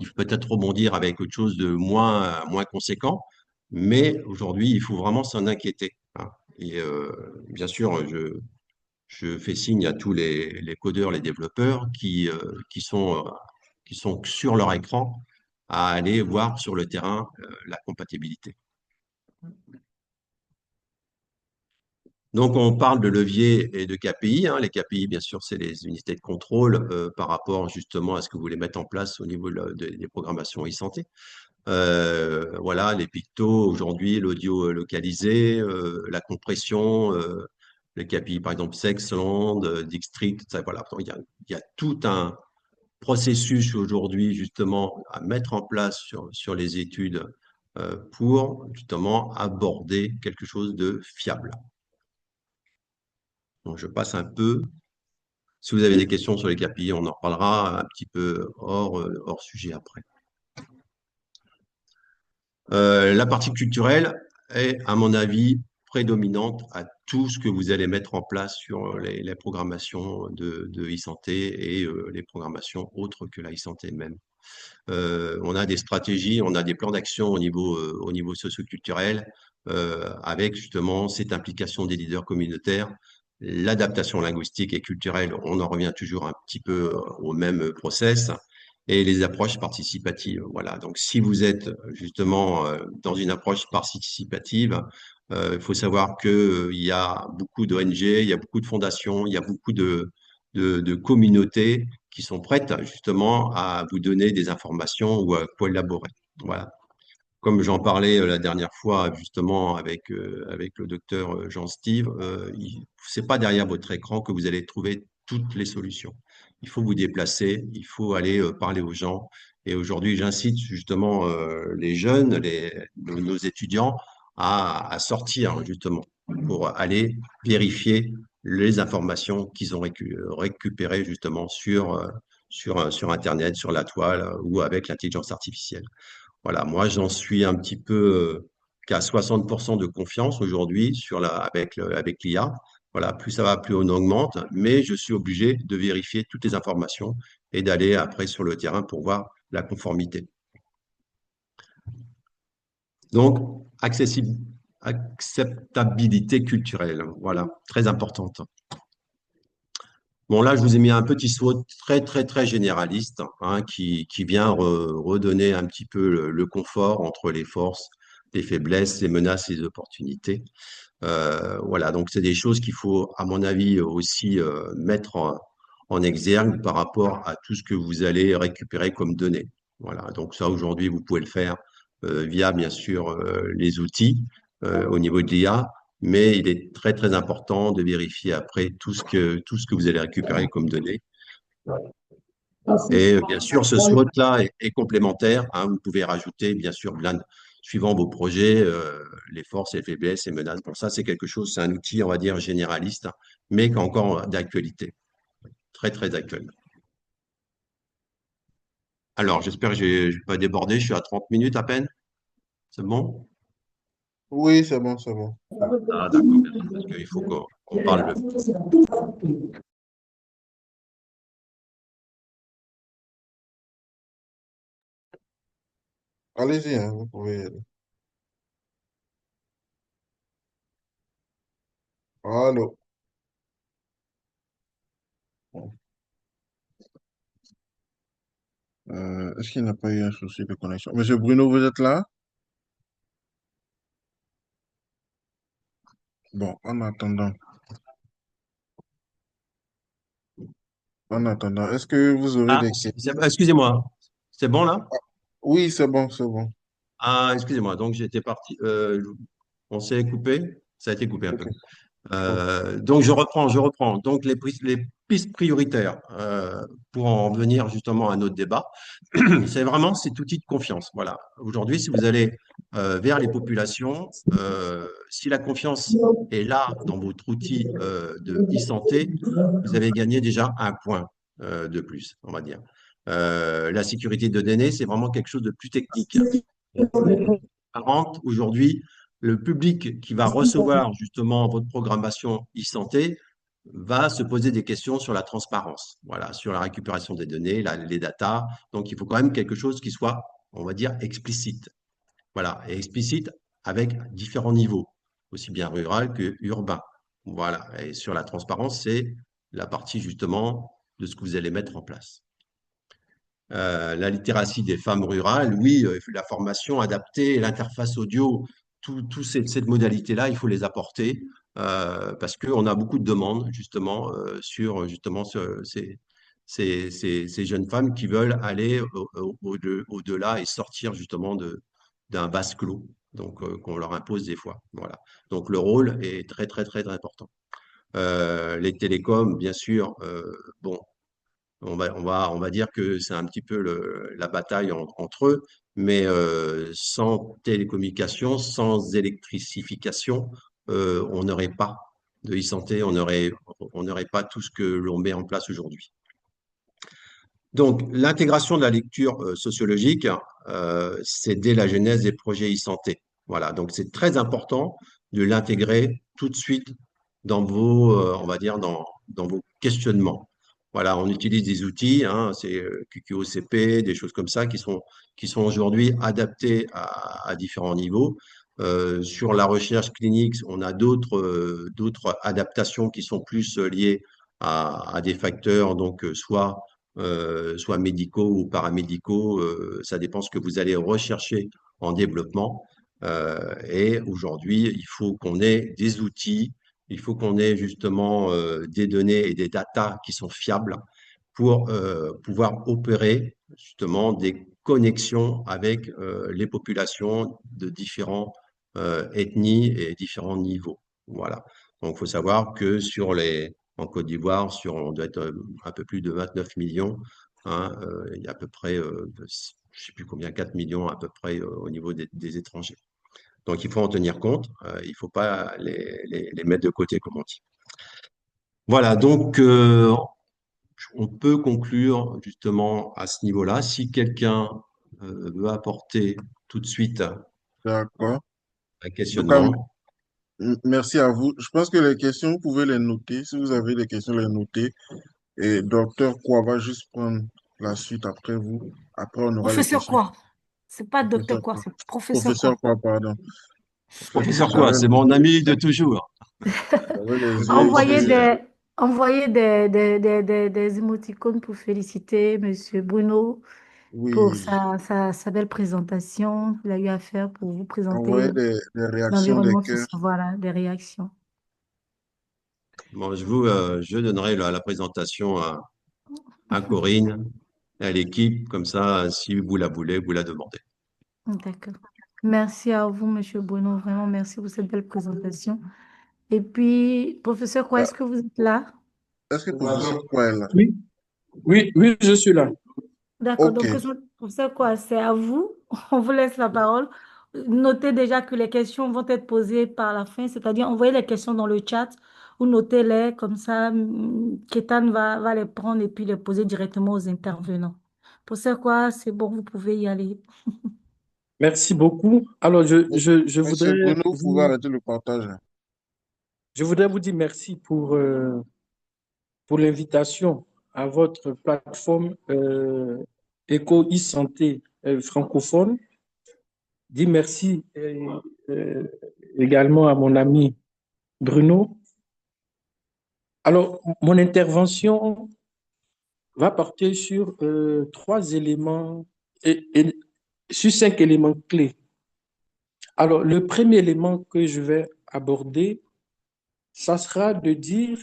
faut peut-être rebondir avec autre chose de moins conséquent, mais aujourd'hui, il faut vraiment s'en inquiéter, hein. Et bien sûr, je fais signe à tous les codeurs, les développeurs qui sont sur leur écran à aller voir sur le terrain la compatibilité. Donc, on parle de levier et de KPI, hein. Les KPI, bien sûr, c'est les unités de contrôle par rapport justement à ce que vous voulez mettre en place au niveau des programmations e-santé. Voilà, les pictos, aujourd'hui, l'audio localisé, la compression, les KPI, par exemple, sex, land, district, ça, voilà. Il y a tout un processus aujourd'hui, justement, à mettre en place sur les études pour, justement, aborder quelque chose de fiable. Donc, je passe un peu. Si vous avez des questions sur les KPI, on en reparlera un petit peu hors sujet après. La partie culturelle est, à mon avis, prédominante à tout ce que vous allez mettre en place sur les programmations de e-santé et les programmations autres que la e-santé même. On a des stratégies, on a des plans d'action au niveau socio-culturel avec justement cette implication des leaders communautaires, l'adaptation linguistique et culturelle, on en revient toujours un petit peu au même process, et les approches participatives. Voilà. Donc, si vous êtes justement dans une approche participative, il faut savoir qu'il y a beaucoup d'ONG, il y a beaucoup de fondations, il y a beaucoup de communautés qui sont prêtes justement à vous donner des informations ou à collaborer. Voilà. Comme j'en parlais la dernière fois justement avec le docteur Jean-Steve, c'est pas derrière votre écran que vous allez trouver toutes les solutions. Il faut vous déplacer, il faut aller parler aux gens. Et aujourd'hui, j'incite justement les jeunes, nos étudiants à sortir justement pour aller vérifier les informations qu'ils ont récupérées justement sur Internet, sur la toile ou avec l'intelligence artificielle. Voilà, moi, j'en suis un petit peu qu'à 60% de confiance aujourd'hui avec l'IA. Voilà, plus ça va, plus on augmente, mais je suis obligé de vérifier toutes les informations et d'aller après sur le terrain pour voir la conformité. Donc, acceptabilité culturelle, voilà, très importante. Bon, là, je vous ai mis un petit saut très généraliste hein, qui vient redonner un petit peu le confort entre les forces, les faiblesses, les menaces et les opportunités. Voilà, donc c'est des choses qu'il faut, à mon avis, aussi mettre en exergue par rapport à tout ce que vous allez récupérer comme données. Voilà, donc ça, aujourd'hui, vous pouvez le faire via, bien sûr, les outils au niveau de l'IA, mais il est très important de vérifier après tout ce que vous allez récupérer comme données. Et bien sûr, ce SWOT-là est complémentaire, hein, vous pouvez rajouter, bien sûr, suivant vos projets, les forces, les faiblesses, les menaces. Bon, ça, c'est quelque chose, c'est un outil, on va dire, généraliste, mais qui est encore d'actualité, très actuel. Alors, j'espère que je ne vais pas déborder, je suis à 30 minutes à peine. C'est bon? Oui, c'est bon, c'est bon. Ah, d'accord, parce qu'il faut qu'on parle de... Allez-y, hein, vous pouvez y aller. Allô. Est-ce qu'il n'y a pas eu un souci de connexion? Monsieur Bruno, vous êtes là? Bon, en attendant, est-ce que vous aurez Ah, des questions? excusez-moi, c'est bon là? Oui, c'est bon, c'est bon. Ah, excusez-moi, donc j'étais parti. On s'est coupé? Ça a été coupé un peu. Donc je reprends. Donc les pistes prioritaires pour en venir justement à notre débat, c'est vraiment cet outil de confiance. Voilà. Aujourd'hui, si vous allez vers les populations, si la confiance est là dans votre outil de e-santé, vous avez gagné déjà un point de plus, on va dire. La sécurité de données, c'est vraiment quelque chose de plus technique. transparente. Aujourd'hui, le public qui va recevoir justement votre programmation e-santé va se poser des questions sur la transparence, voilà, sur la récupération des données, les datas. Donc, il faut quand même quelque chose qui soit, on va dire, explicite. Voilà, et explicite avec différents niveaux, aussi bien rural que urbain. Voilà, et sur la transparence, c'est la partie justement de ce que vous allez mettre en place. La littératie des femmes rurales, oui, la formation adaptée, l'interface audio, toutes ces modalités-là, il faut les apporter parce qu'on a beaucoup de demandes justement sur justement ces jeunes femmes qui veulent aller au-delà et sortir justement d'un vase clos, donc qu'on leur impose des fois. Voilà. Donc le rôle est très, très, très, très important. Les télécoms, bien sûr, bon, on va dire que c'est un petit peu la bataille entre eux, mais sans télécommunications, sans électrification, on n'aurait pas de e-santé, on n'aurait pas tout ce que l'on met en place aujourd'hui. Donc, l'intégration de la lecture sociologique, c'est dès la genèse des projets e-santé. Voilà, donc c'est très important de l'intégrer tout de suite dans vos, on va dire, dans vos questionnements. Voilà, on utilise des outils, hein, c'est QQOCP, des choses comme ça qui sont aujourd'hui adaptés à différents niveaux. Sur la recherche clinique, on a d'autres adaptations qui sont plus liées à des facteurs, donc soit médicaux ou paramédicaux, ça dépend ce que vous allez rechercher en développement. Et aujourd'hui, il faut qu'on ait des outils, il faut qu'on ait justement des données et des datas qui sont fiables pour pouvoir opérer justement des connexions avec les populations de différentes ethnies et différents niveaux. Voilà. Donc, il faut savoir que en Côte d'Ivoire, on doit être un peu plus de 29 millions. Hein, il y a à peu près, je ne sais plus combien, 4 millions à peu près au niveau des étrangers. Donc, il faut en tenir compte. Il ne faut pas les mettre de côté, comme on dit. Voilà, donc on peut conclure justement à ce niveau-là. Si quelqu'un veut apporter tout de suite D'accord. un En tout cas, questionnement. merci à vous. Je pense que les questions, vous pouvez les noter. Si vous avez des questions, les noter. Et docteur Kwa va juste prendre la suite après vous. Après, on aura les Professeur questions. quoi? C'est pas Professeur docteur quoi, Kwa. c'est professeur Professeur quoi. Kwa, pardon. Professeur quoi? J'avais C'est mon ami de toujours. j'avais les yeux Envoyez ici. des émoticônes pour féliciter Monsieur Bruno pour Oui. sa belle présentation qu'il a eu à faire pour vous présenter Envoyer des réactions, des l'environnement cœurs. social. Voilà, des réactions. Bon, je donnerai la présentation à Corinne, à l'équipe, comme ça, si vous la voulez, vous la demandez. D'accord. Merci à vous, Monsieur Bruno. Vraiment, merci pour cette belle présentation. Et puis, professeur, quoi, Ah, est-ce que vous êtes là? est-ce que professeur Kwa est là? Oui, oui, je suis là. D'accord, Ok. donc professeur, quoi, c'est à vous. On vous laisse la parole. Notez déjà que les questions vont être posées par la fin, c'est-à-dire envoyez les questions dans le chat ou notez-les, comme ça, Kétan va les prendre et puis les poser directement aux intervenants. Professeur, quoi, c'est bon, vous pouvez y aller. Merci beaucoup. Alors, Monsieur Bruno, vous pouvez arrêter le partage. je voudrais vous dire merci pour l'invitation à votre plateforme Eco e-santé francophone. Dis merci également à mon ami Bruno. Alors, mon intervention va porter sur 3 éléments et sur 5 éléments clés. Alors, le premier élément que je vais aborder, ça sera de dire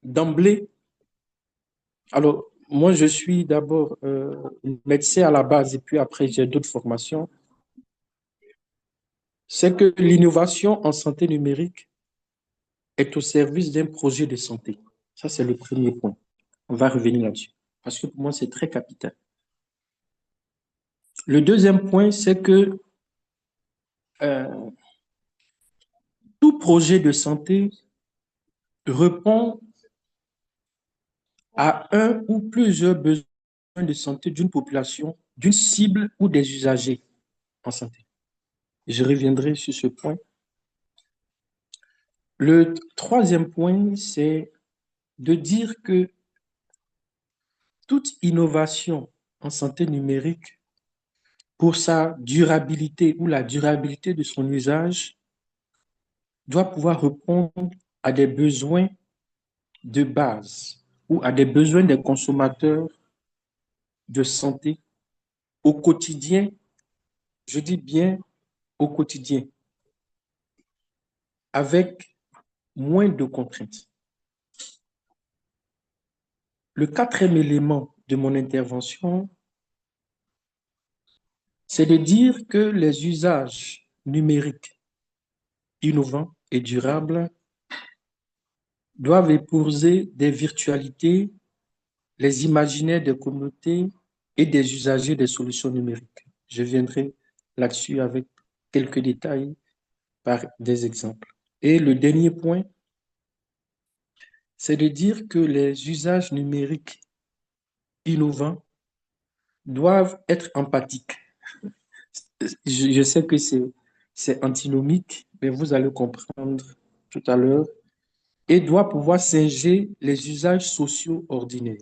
d'emblée. Alors, moi, je suis d'abord médecin à la base et puis après, j'ai d'autres formations. C'est que l'innovation en santé numérique est au service d'un projet de santé. Ça, c'est le premier point. On va revenir là-dessus parce que pour moi, c'est très capital. Le deuxième point, c'est que tout projet de santé répond à un ou plusieurs besoins de santé d'une population, d'une cible ou des usagers en santé. Je reviendrai sur ce point. Le troisième point, c'est de dire que toute innovation en santé numérique, pour sa durabilité ou la durabilité de son usage, doit pouvoir répondre à des besoins de base ou à des besoins des consommateurs de santé au quotidien, je dis bien au quotidien, avec moins de contraintes. Le quatrième élément de mon intervention, c'est de dire que les usages numériques innovants et durables doivent épouser des virtualités, les imaginaires des communautés et des usagers des solutions numériques. Je viendrai là-dessus avec quelques détails par des exemples. Et le dernier point, c'est de dire que les usages numériques innovants doivent être empathiques. Je sais que c'est antinomique, mais vous allez comprendre tout à l'heure, et doit pouvoir singer les usages sociaux ordinaires.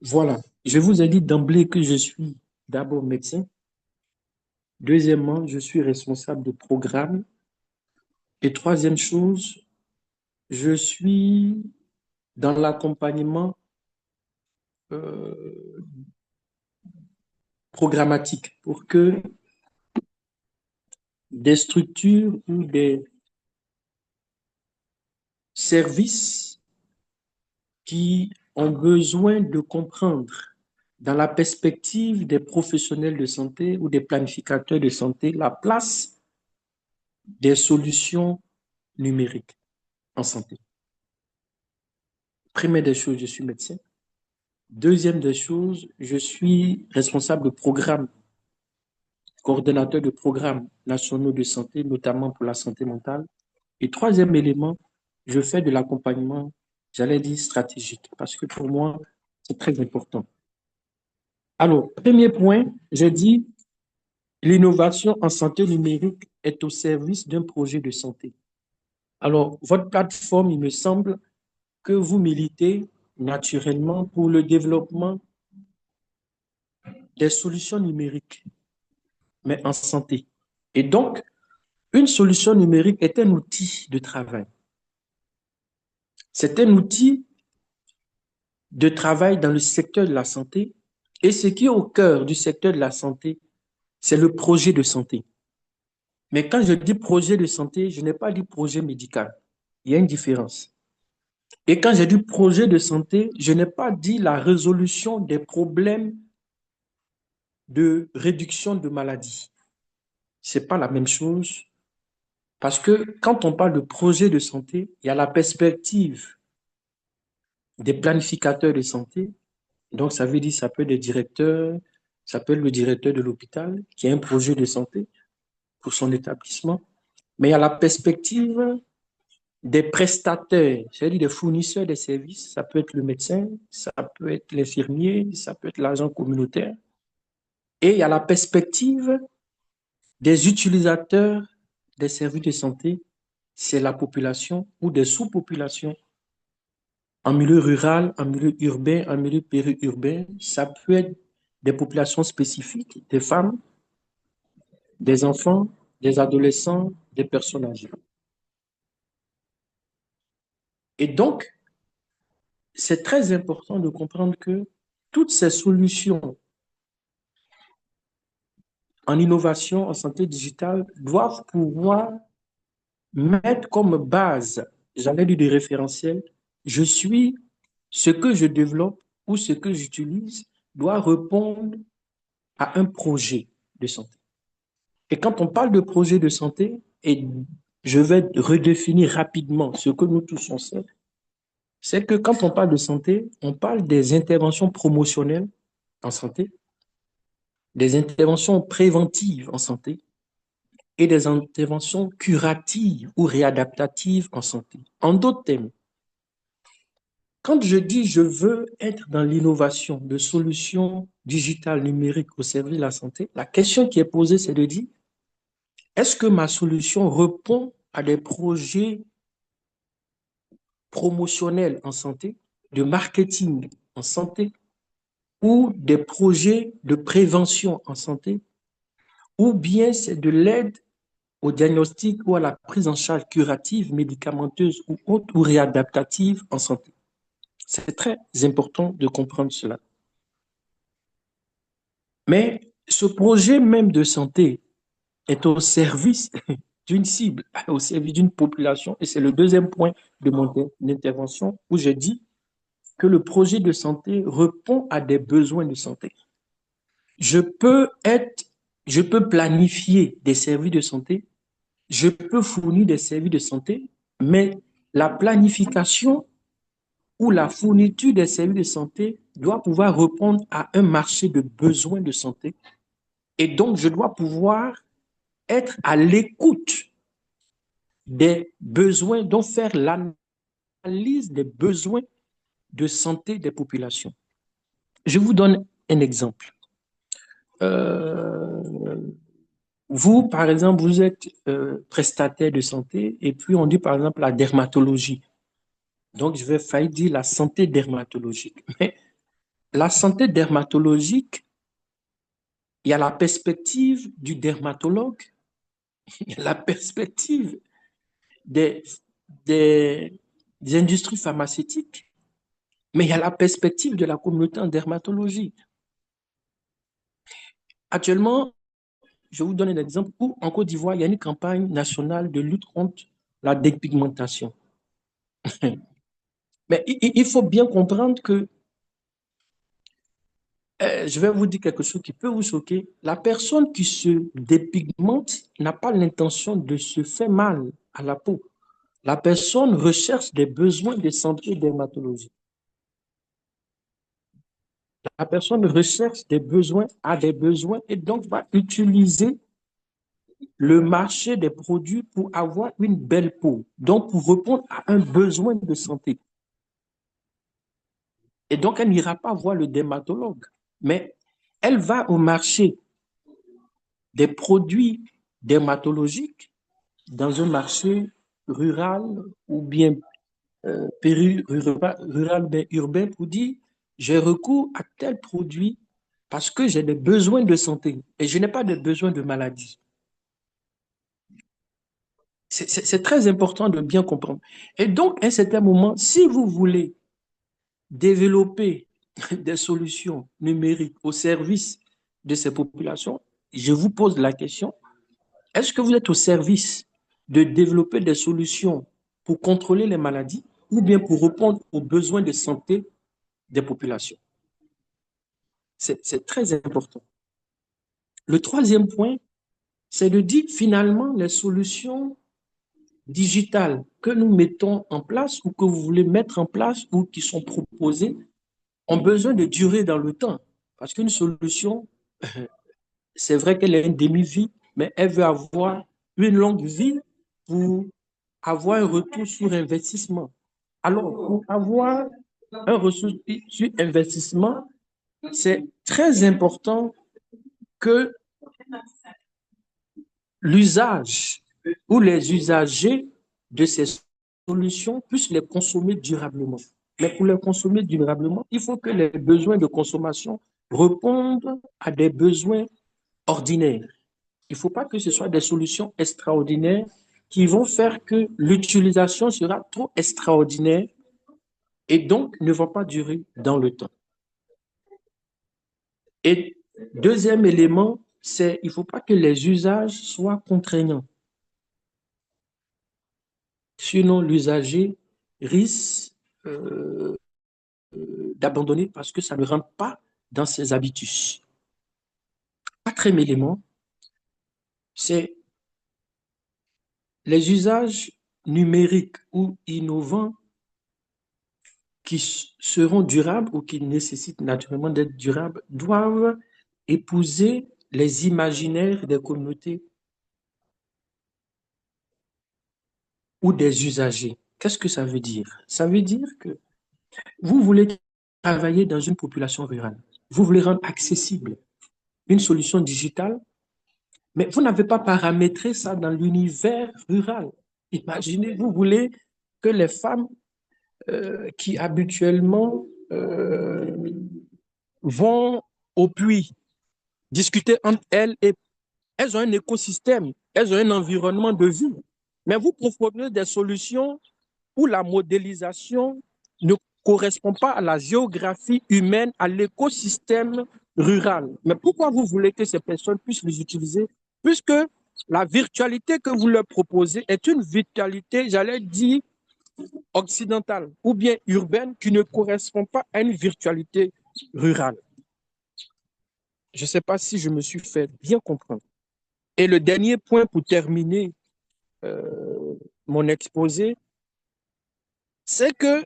Voilà, je vous ai dit d'emblée que je suis d'abord médecin. Deuxièmement, je suis responsable de programme. Et troisième chose, je suis dans l'accompagnement programmatique pour que des structures ou des services qui ont besoin de comprendre dans la perspective des professionnels de santé ou des planificateurs de santé la place des solutions numériques en santé. Première des choses, je suis médecin. Deuxième des choses, je suis responsable de programme, coordonnateur de programmes nationaux de santé, notamment pour la santé mentale. Et troisième élément, je fais de l'accompagnement, j'allais dire stratégique, parce que pour moi, c'est très important. Alors, premier point, j'ai dit, l'innovation en santé numérique est au service d'un projet de santé. Alors, votre plateforme, il me semble que vous militez naturellement pour le développement des solutions numériques, mais en santé. Et donc, une solution numérique est un outil de travail. C'est un outil de travail dans le secteur de la santé. Et ce qui est au cœur du secteur de la santé, c'est le projet de santé. Mais quand je dis projet de santé, je n'ai pas dit projet médical. Il y a une différence. Et quand j'ai dit projet de santé, je n'ai pas dit la résolution des problèmes de réduction de maladies. Ce n'est pas la même chose. Parce que quand on parle de projet de santé, il y a la perspective des planificateurs de santé. Donc, ça veut dire ça peut être des directeurs, ça peut être le directeur de l'hôpital qui a un projet de santé pour son établissement. Mais il y a la perspective des prestataires, c'est-à-dire des fournisseurs de services. Ça peut être le médecin, ça peut être l'infirmier, ça peut être l'agent communautaire. Et il y a la perspective des utilisateurs des services de santé, c'est la population ou des sous-populations en milieu rural, en milieu urbain, en milieu périurbain. Ça peut être des populations spécifiques, des femmes, des enfants, des adolescents, des personnes âgées. Et donc, c'est très important de comprendre que toutes ces solutions en innovation, en santé digitale, doivent pouvoir mettre comme base, j'allais dire des référentiels, je suis, ce que je développe ou ce que j'utilise doit répondre à un projet de santé. Et quand on parle de projet de santé, et je vais redéfinir rapidement ce que nous tous on sait, c'est que quand on parle de santé, on parle des interventions promotionnelles en santé, des interventions préventives en santé et des interventions curatives ou réadaptatives en santé. En d'autres termes, Quand je dis je veux être dans l'innovation de solutions digitales numériques au service de la santé, la question qui est posée, c'est de dire, est-ce que ma solution répond à des projets promotionnels en santé, de marketing en santé, ou des projets de prévention en santé, ou bien c'est de l'aide au diagnostic ou à la prise en charge curative, médicamenteuse ou autre, ou réadaptative en santé. C'est très important de comprendre cela. Mais ce projet même de santé est au service d'une cible, au service d'une population, et c'est le deuxième point de mon intervention où j'ai dit que le projet de santé répond à des besoins de santé. Je peux planifier des services de santé, je peux fournir des services de santé, mais la planification ou la fourniture des services de santé doit pouvoir répondre à un marché de besoins de santé. Et donc, je dois pouvoir être à l'écoute des besoins, donc faire l'analyse des besoins de santé des populations. Je vous donne un exemple. Vous, par exemple, vous êtes prestataire de santé et puis on dit, par exemple, la dermatologie. Donc, je vais faillir dire la santé dermatologique. Mais la santé dermatologique, il y a la perspective du dermatologue, il y a la perspective des industries pharmaceutiques, mais il y a la perspective de la communauté en dermatologie. Actuellement, je vous donne un exemple où en Côte d'Ivoire, il y a une campagne nationale de lutte contre la dépigmentation. Mais il faut bien comprendre que, je vais vous dire quelque chose qui peut vous choquer, la personne qui se dépigmente n'a pas l'intention de se faire mal à la peau. La personne recherche des besoins de santé dermatologique. La personne recherche des besoins, a des besoins et donc va utiliser le marché des produits pour avoir une belle peau, donc pour répondre à un besoin de santé. Et donc, elle n'ira pas voir le dermatologue, mais elle va au marché des produits dermatologiques dans un marché rural ou bien rural, bien urbain pour dire, j'ai recours à tel produit parce que j'ai des besoins de santé et je n'ai pas de besoins de maladie. C'est très important de bien comprendre. Et donc, à un certain moment, si vous voulez développer des solutions numériques au service de ces populations, je vous pose la question, est-ce que vous êtes au service de développer des solutions pour contrôler les maladies ou bien pour répondre aux besoins de santé des populations? C'est très important. Le troisième point, c'est de dire finalement les solutions digitales que nous mettons en place ou que vous voulez mettre en place ou qui sont proposées ont besoin de durer dans le temps. Parce qu'une solution, c'est vrai qu'elle est une demi-vie, mais elle veut avoir une longue vie pour avoir un retour sur investissement. Alors, pour avoir un retour sur investissement, c'est très important que l'usage ou les usagers de ces solutions puissent les consommer durablement. Mais pour les consommer durablement, il faut que les besoins de consommation répondent à des besoins ordinaires. Il ne faut pas que ce soit des solutions extraordinaires qui vont faire que l'utilisation sera trop extraordinaire et donc ne va pas durer dans le temps. Et deuxième élément, c'est qu'il ne faut pas que les usages soient contraignants. Sinon, l'usager risque d'abandonner parce que ça ne rentre pas dans ses habitudes. Quatrième élément, c'est les usages numériques ou innovants qui seront durables ou qui nécessitent naturellement d'être durables doivent épouser les imaginaires des communautés ou des usagers. Qu'est-ce que ça veut dire? Ça veut dire que Vous voulez travailler dans une population rurale. Vous voulez rendre accessible une solution digitale, mais vous n'avez pas paramétré ça dans l'univers rural. Imaginez, vous voulez que les femmes qui habituellement vont au puits discuter entre elles et elles ont un écosystème, elles ont un environnement de vie. Mais vous proposez des solutions où la modélisation ne correspond pas à la géographie humaine, à l'écosystème rural. Mais pourquoi vous voulez que ces personnes puissent les utiliser? Puisque la virtualité que vous leur proposez est une virtualité, j'allais dire, occidentale ou bien urbaine qui ne correspond pas à une virtualité rurale. Je ne sais pas si je me suis fait bien comprendre. Et le dernier point pour terminer mon exposé, c'est que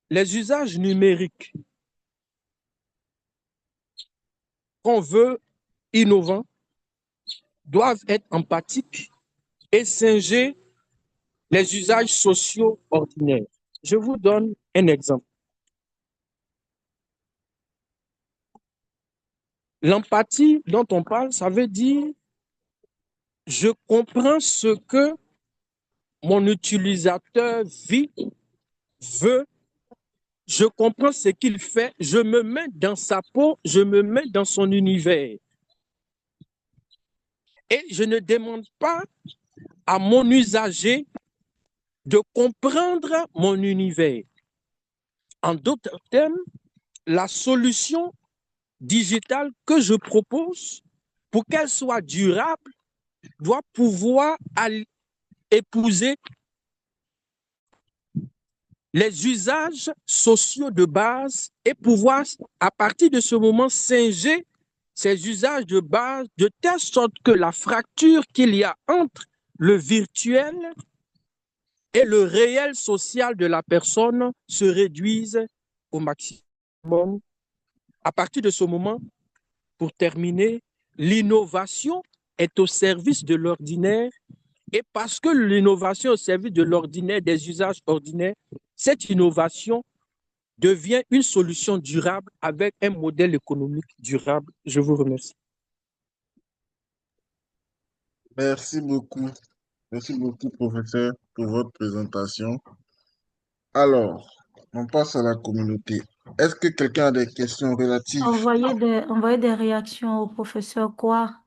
les usages numériques qu'on veut innovants doivent être empathiques et singer les usages sociaux ordinaires. Je vous donne un exemple. L'empathie dont on parle, ça veut dire je comprends ce que mon utilisateur vit, veut, je comprends ce qu'il fait, je me mets dans sa peau, je me mets dans son univers. Et je ne demande pas à mon usager de comprendre mon univers. En d'autres termes, la solution digitale que je propose, pour qu'elle soit durable, doit pouvoir épouser les usages sociaux de base et pouvoir, à partir de ce moment, singer ces usages de base de telle sorte que la fracture qu'il y a entre le virtuel et le réel social de la personne se réduise au maximum. À partir de ce moment, pour terminer, l'innovation est au service de l'ordinaire et parce que l'innovation est au service de l'ordinaire, des usages ordinaires, cette innovation devient une solution durable avec un modèle économique durable. Je vous remercie. Merci beaucoup. Merci beaucoup, professeur, pour votre présentation. Alors, on passe à la communauté. Est-ce que quelqu'un a des questions relatives? Envoyez des réactions au professeur quoi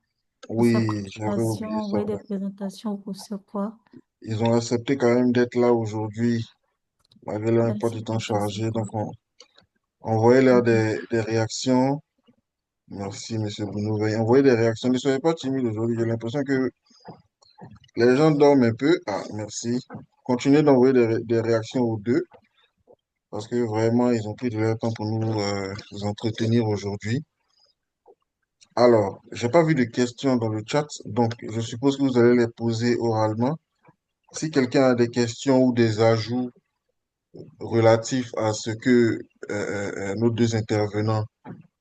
pour sa Oui, j'avais présentation, oublié ça. envoyez des présentations au professeur quoi. Ils ont accepté quand même d'être là aujourd'hui, malgré leur emploi Merci, du temps professeur chargé. quoi. Donc, on envoyez-leur des réactions. Merci, Monsieur Bruno. Veuillez envoyer des réactions. Ne soyez pas timide aujourd'hui. J'ai l'impression que les gens dorment un peu. Ah, merci. Continuez d'envoyer des réactions aux deux, parce que vraiment, ils ont pris de leur temps pour nous entretenir aujourd'hui. Alors, j'ai pas vu de questions dans le chat, donc je suppose que vous allez les poser oralement. Si quelqu'un a des questions ou des ajouts relatifs à ce que nos deux intervenants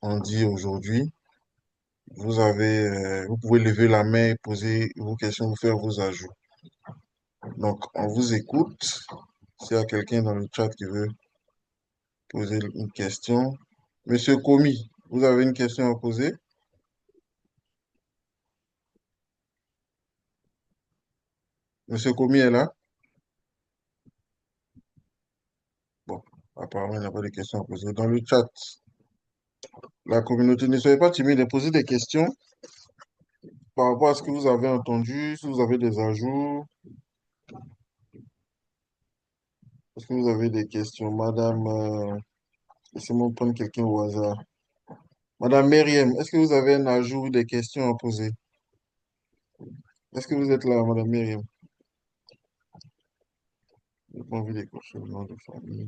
ont dit aujourd'hui, vous pouvez lever la main et poser vos questions ou faire vos ajouts. Donc, on vous écoute. S'il y a quelqu'un dans le chat qui veut poser une question. Monsieur Komi, vous avez une question à poser? Monsieur Komi est là? Bon, apparemment, il n'y a pas de questions à poser. Dans le chat, la communauté, ne soyez pas timide et posez des questions par rapport à ce que vous avez entendu, si vous avez des ajouts. Est-ce que vous avez des questions? Madame, laissez-moi prendre quelqu'un au hasard. Madame Myriam, est-ce que vous avez un ajout ou des questions à poser? Est-ce que vous êtes là, Madame Myriam? Je n'ai pas envie d'écorcher le nom de famille.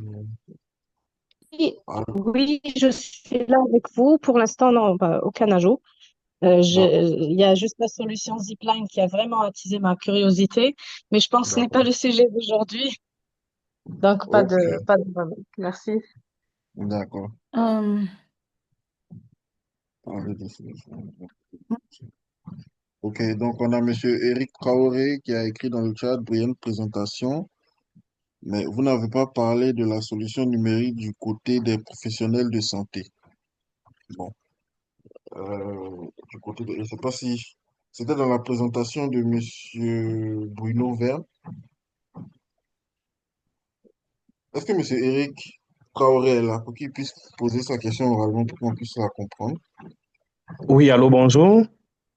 Oui, Ah, oui, je suis là avec vous. Pour l'instant, non, aucun ajout. Il y a juste la solution Zipline qui a vraiment attisé ma curiosité, mais je pense que ce n'est pas d'accord. le sujet d'aujourd'hui. Donc, Ok, pas de, merci. d'accord. Euh, Envie de solution. Ok, donc on a Monsieur Eric Traoré qui a écrit dans le chat, brillante présentation. mais vous n'avez pas parlé de la solution numérique du côté des professionnels de santé. Bon, du côté de, je ne sais pas si c'était dans la présentation de Monsieur Bruno Verne. Est-ce que Monsieur Eric Traoré est là pour qu'il puisse poser sa question oralement pour qu'on puisse la comprendre? Oui, allô, bonjour.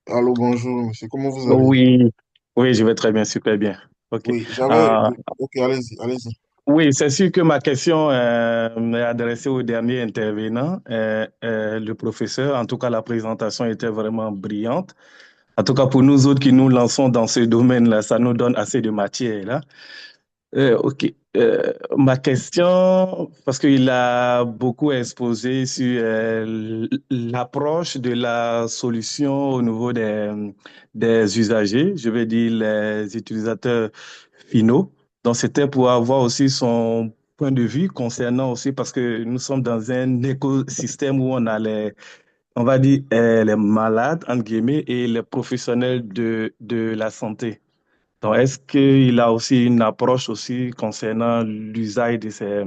Allô, bonjour, monsieur, comment vous allez? Oui, oui, je vais très bien, super bien. OK. Oui, j'avais... Euh, Ok, allez-y, allez-y. oui, c'est sûr que ma question m'est adressée au dernier intervenant, le professeur. En tout cas, la présentation était vraiment brillante. En tout cas, pour nous autres qui nous lançons dans ce domaine-là, ça nous donne assez de matière, là. OK. Ma question, parce qu'il a beaucoup exposé sur l'approche de la solution au niveau des usagers, je veux dire les utilisateurs finaux. Donc, c'était pour avoir aussi son point de vue concernant aussi, parce que nous sommes dans un écosystème où on a on va dire, les malades, entre guillemets, et les professionnels de la santé. Donc, est-ce qu'il a aussi une approche aussi concernant l'usage de ces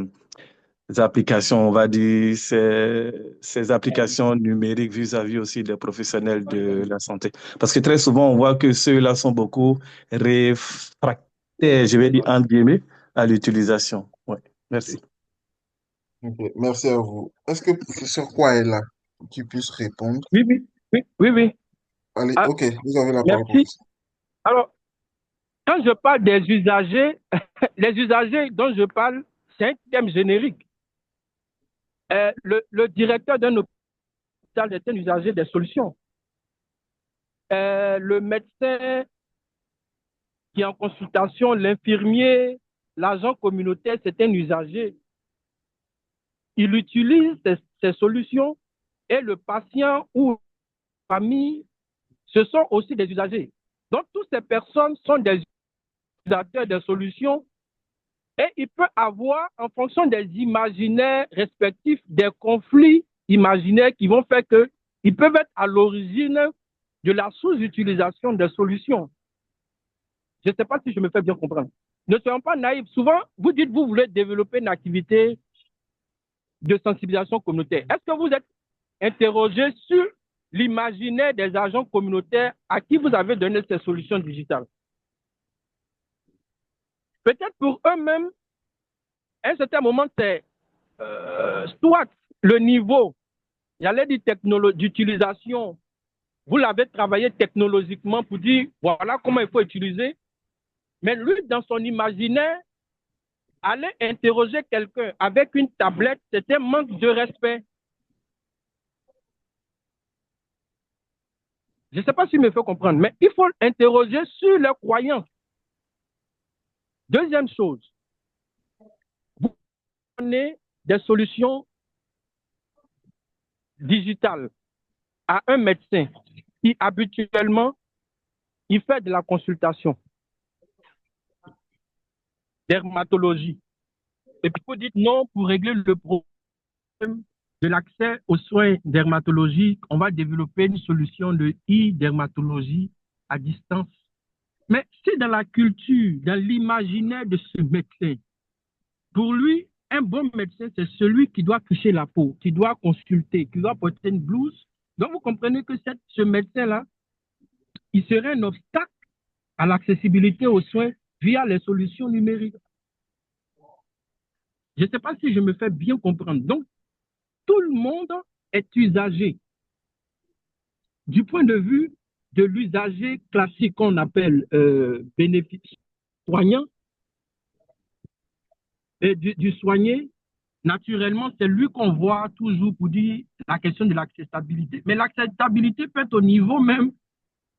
applications, on va dire, ces applications numériques vis-à-vis aussi des professionnels de la santé? Parce que très souvent, on voit que ceux-là sont beaucoup réfractaires, je vais dire, entre guillemets, à l'utilisation. Oui, merci. Ok, merci à vous. Est-ce que le professeur Roy est là pour qu'il puisse répondre? Oui, oui, oui, oui, oui. Allez, Ah, ok, vous avez la parole, merci. professeur. Alors, quand je parle des usagers, les usagers dont je parle, c'est un thème générique. Le directeur d'un hôpital est un usager des solutions. Le médecin qui est en consultation, l'infirmier, l'agent communautaire, c'est un usager. Il utilise ces solutions et le patient ou la famille, ce sont aussi des usagers. Donc, toutes ces personnes sont des utilisateurs des solutions et il peut avoir, en fonction des imaginaires respectifs, des conflits imaginaires qui vont faire qu'ils peuvent être à l'origine de la sous-utilisation des solutions. Je ne sais pas si je me fais bien comprendre. Ne soyons pas naïfs. Souvent, vous dites que vous voulez développer une activité de sensibilisation communautaire. Est-ce que vous êtes interrogé sur l'imaginaire des agents communautaires à qui vous avez donné ces solutions digitales? Peut-être pour eux-mêmes, à un certain moment, c'est soit le niveau, j'allais dire d'utilisation, vous l'avez travaillé technologiquement pour dire voilà comment il faut utiliser, mais lui, dans son imaginaire, aller interroger quelqu'un avec une tablette, c'est un manque de respect. Je ne sais pas s'il me fait comprendre, mais il faut interroger sur leurs croyances. Deuxième chose, vous donnez des solutions digitales à un médecin qui habituellement, il fait de la consultation, dermatologie. Et puis vous dites non, pour régler le problème de l'accès aux soins dermatologiques, on va développer une solution de e-dermatologie à distance. Mais c'est dans la culture, dans l'imaginaire de ce médecin. Pour lui, un bon médecin, c'est celui qui doit toucher la peau, qui doit consulter, qui doit porter une blouse. Donc, vous comprenez que ce médecin-là, il serait un obstacle à l'accessibilité aux soins via les solutions numériques. Je ne sais pas si je me fais bien comprendre. Donc, tout le monde est usager. Du point de vue de l'usager classique qu'on appelle bénéfice soignant, et du soigné, naturellement, c'est lui qu'on voit toujours pour dire la question de l'acceptabilité. Mais l'acceptabilité peut être au niveau même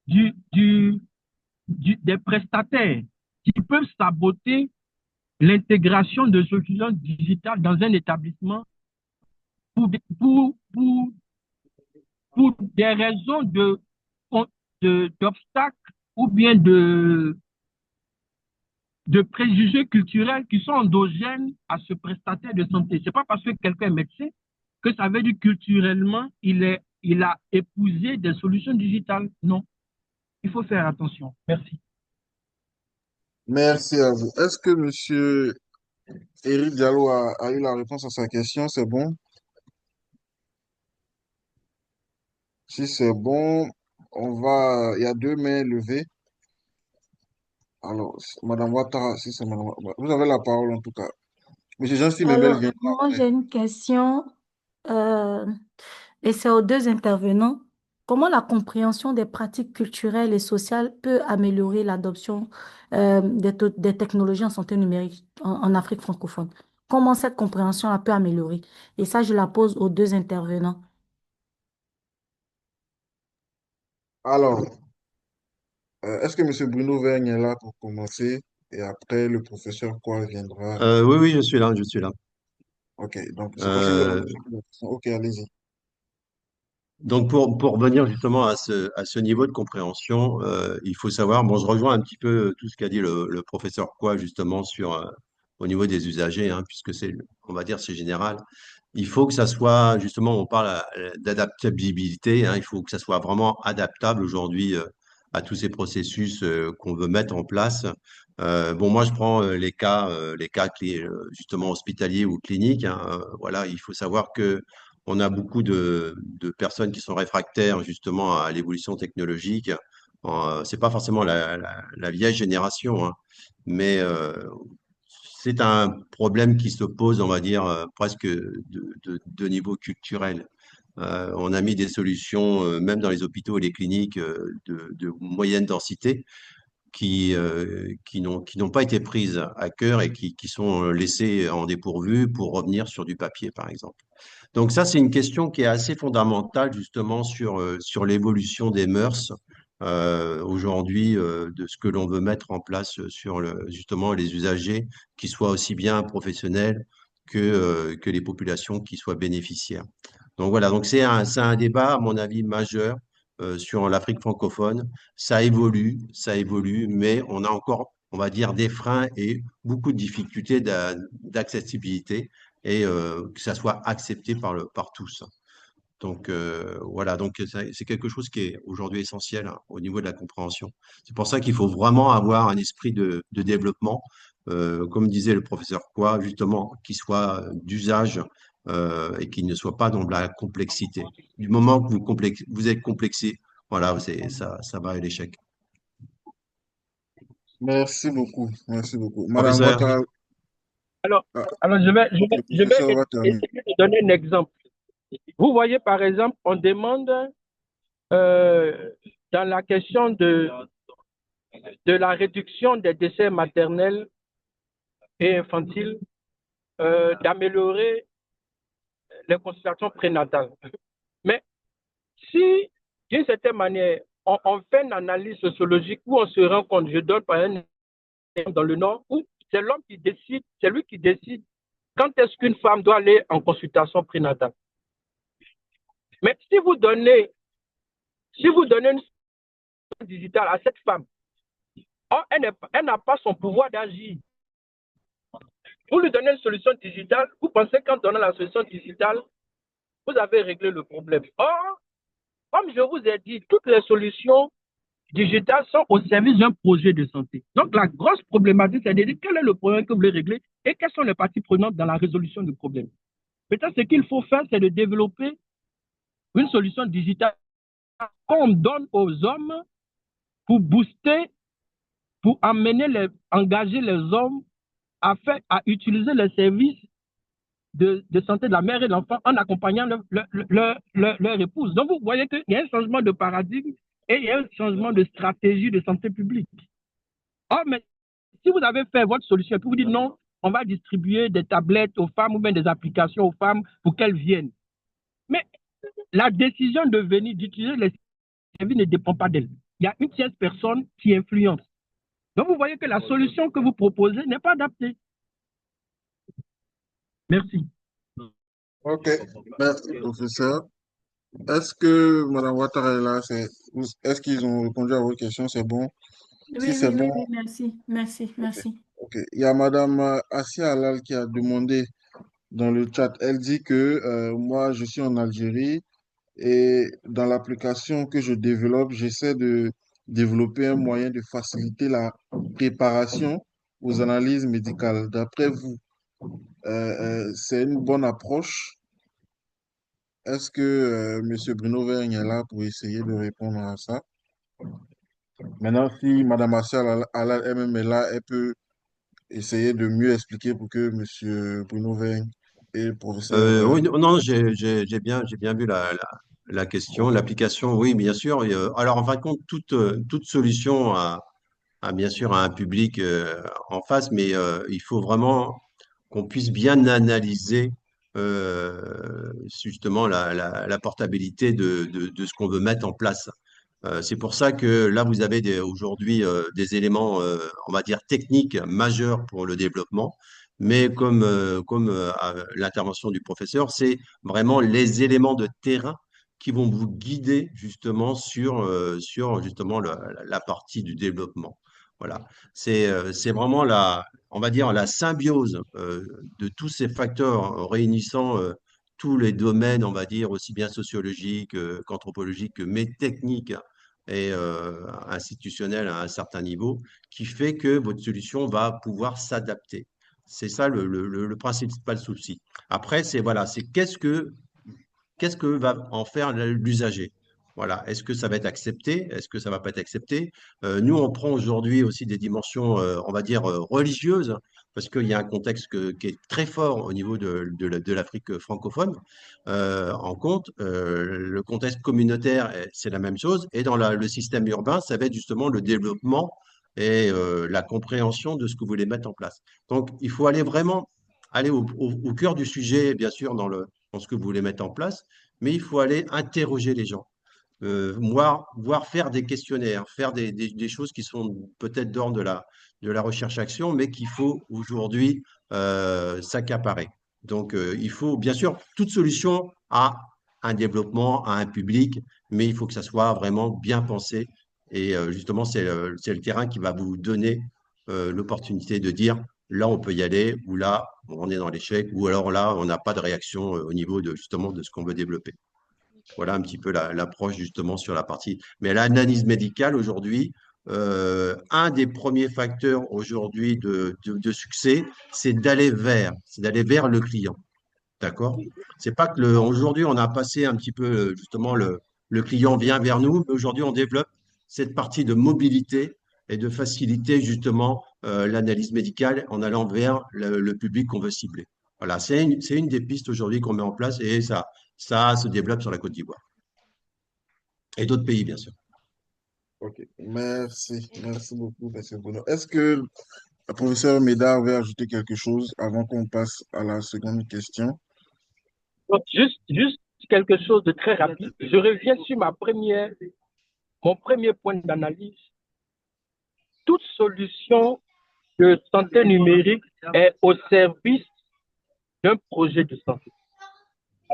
des prestataires qui peuvent saboter l'intégration de solutions digitales dans un établissement pour des raisons d'obstacles ou bien de préjugés culturels qui sont endogènes à ce prestataire de santé. Ce n'est pas parce que quelqu'un est médecin que ça veut dire culturellement il a épousé des solutions digitales. Non, il faut faire attention. Merci. Merci à vous. Est-ce que monsieur Eric Diallo a eu la réponse à sa question, c'est bon? Si c'est bon, il y a deux mains levées. Alors, Madame Ouattara, si c'est Madame Ouattara, vous avez la parole en tout cas. Monsieur Jean-Philippe Mbembe Alors, vient moi, après. j'ai une question, euh, et c'est aux deux intervenants. Comment la compréhension des pratiques culturelles et sociales peut améliorer l'adoption des technologies en santé numérique en Afrique francophone? Comment cette compréhension peut améliorer? Et ça, je la pose aux deux intervenants. Alors, est-ce que Monsieur Bruno Vergne est là pour commencer? Et après, le professeur Quoi viendra. Oui, oui, je suis là, je suis là. Ok, donc c'est pour chacun Euh, la question. Ok, allez-y. Donc pour revenir justement à ce niveau de compréhension, il faut savoir, bon, je rejoins un petit peu tout ce qu'a dit le professeur Quoi justement sur au niveau des usagers, hein, puisque c'est, on va dire, c'est général. Il faut que ça soit, justement, on parle d'adaptabilité, hein, il faut que ça soit vraiment adaptable aujourd'hui à tous ces processus qu'on veut mettre en place. Bon, moi, je prends les cas justement hospitaliers ou cliniques, hein, voilà, il faut savoir que on a beaucoup de personnes qui sont réfractaires justement à l'évolution technologique. C'est pas forcément la vieille génération, hein, mais c'est un problème qui se pose, on va dire, presque de niveau culturel. On a mis des solutions, même dans les hôpitaux et les cliniques, de moyenne densité qui n'ont pas été prises à cœur et qui sont laissées en dépourvu pour revenir sur du papier, par exemple. Donc ça, c'est une question qui est assez fondamentale justement sur l'évolution des mœurs aujourd'hui, de ce que l'on veut mettre en place sur justement les usagers, qui soient aussi bien professionnels que les populations qui soient bénéficiaires. Donc voilà, donc c'est un débat, à mon avis, majeur sur l'Afrique francophone. Ça évolue, mais on a encore, on va dire, des freins et beaucoup de difficultés d'accessibilité et que ça soit accepté par tous. Donc voilà, donc c'est quelque chose qui est aujourd'hui essentiel hein, au niveau de la compréhension. C'est pour ça qu'il faut vraiment avoir un esprit de développement, comme disait le professeur Quoi, justement, qui soit d'usage et qui ne soit pas dans la complexité. Du moment que vous êtes complexé, voilà, ça va à l'échec. Merci beaucoup. Merci beaucoup. Madame Professeur, Ouattara, Alors, ah, alors le je professeur vais va terminer. essayer de donner un exemple. Vous voyez, par exemple, on demande dans la question de la réduction des décès maternels et infantiles, d'améliorer les consultations prénatales. Mais si, d'une certaine manière, on fait une analyse sociologique où on se rend compte, je donne par exemple dans le Nord, où c'est l'homme qui décide, c'est lui qui décide quand est-ce qu'une femme doit aller en consultation prénatale. Mais si vous donnez une solution digitale à cette femme, elle n'a pas son pouvoir d'agir. Vous lui donnez une solution digitale, vous pensez qu'en donnant la solution digitale, vous avez réglé le problème. Or, comme je vous ai dit, toutes les solutions digitales sont au service d'un projet de santé. Donc, la grosse problématique, c'est de dire quel est le problème que vous voulez régler et quelles sont les parties prenantes dans la résolution du problème. Peut-être ce qu'il faut faire, c'est de développer une solution digitale qu'on donne aux hommes pour booster, pour engager les hommes à utiliser les services de santé de la mère et de l'enfant en accompagnant leur épouse. Donc, vous voyez qu'il y a un changement de paradigme et il y a un changement de stratégie de santé publique. Or, mais si vous avez fait votre solution et puis vous dites non, on va distribuer des tablettes aux femmes ou bien des applications aux femmes pour qu'elles viennent. Mais la décision de venir, d'utiliser les services ne dépend pas d'elle. Il y a une tierce personne qui influence. Donc, vous voyez que la solution que vous proposez n'est pas adaptée. Merci. Ok, merci, professeur. Est-ce que Madame Ouattara est là? Est-ce qu'ils ont répondu à votre question? C'est bon? Si Oui, c'est oui, oui, bon, oui, merci, merci, ok. merci. Ok. Il y a Madame Assia Halal qui a demandé dans le chat. Elle dit que moi, je suis en Algérie et dans l'application que je développe, j'essaie de développer un moyen de faciliter la préparation aux analyses médicales. D'après vous, C'est une bonne approche. Est-ce que M. Bruno Vergne est là pour essayer de répondre à ça? Maintenant, si Mme Martial elle-même est là, elle peut essayer de mieux expliquer pour que M. Bruno Vergne et le professeur... Oui, non, non, j'ai bien vu la question, l'application, oui, bien sûr. Et, alors, en fin de compte, toute solution a bien sûr un public en face, mais il faut vraiment qu'on puisse bien analyser justement la portabilité de ce qu'on veut mettre en place. C'est pour ça que là, vous avez aujourd'hui des éléments, on va dire, techniques majeurs pour le développement. Mais comme l'intervention du professeur, c'est vraiment les éléments de terrain qui vont vous guider justement sur justement la partie du développement. Voilà. C'est vraiment on va dire, la symbiose de tous ces facteurs réunissant tous les domaines, on va dire, aussi bien sociologiques qu'anthropologiques, mais techniques et institutionnel à un certain niveau, qui fait que votre solution va pouvoir s'adapter. C'est ça le principal souci. Après, c'est voilà, c'est qu'est-ce que va en faire l'usager? Voilà. Est-ce que ça va être accepté? Est-ce que ça va pas être accepté? Nous, on prend aujourd'hui aussi des dimensions, on va dire, religieuses, parce qu'il y a un contexte qui est très fort au niveau de l'Afrique francophone en compte. Le contexte communautaire, c'est la même chose. Et dans le système urbain, ça va être justement le développement et la compréhension de ce que vous voulez mettre en place. Donc, il faut aller vraiment aller au cœur du sujet, bien sûr, dans ce que vous voulez mettre en place, mais il faut aller interroger les gens, voire faire des questionnaires, faire des choses qui sont peut-être d'ordre de la recherche-action, mais qu'il faut aujourd'hui s'accaparer. Donc, il faut, bien sûr, toute solution a un développement, a un public, mais il faut que ça soit vraiment bien pensé. Et justement, c'est le terrain qui va vous donner l'opportunité de dire, là, on peut y aller, ou là, on est dans l'échec, ou alors là, on n'a pas de réaction au niveau de justement de ce qu'on veut développer. Voilà un petit peu l'approche justement sur la partie. Mais l'analyse médicale aujourd'hui, un des premiers facteurs aujourd'hui de succès, c'est d'aller vers le client. D'accord? C'est pas que aujourd'hui, on a passé un petit peu justement le client vient vers nous, mais aujourd'hui, on développe cette partie de mobilité et de faciliter justement l'analyse médicale en allant vers le public qu'on veut cibler. Voilà, c'est une des pistes aujourd'hui qu'on met en place et ça se développe sur la Côte d'Ivoire et d'autres pays, bien sûr. Ok, merci beaucoup, M. Bruno. Est-ce que le professeur Médard veut ajouter quelque chose avant qu'on passe à la seconde question? Donc, juste quelque chose de très rapide. Je reviens sur mon premier point d'analyse. Toute solution de santé numérique est au service d'un projet de santé.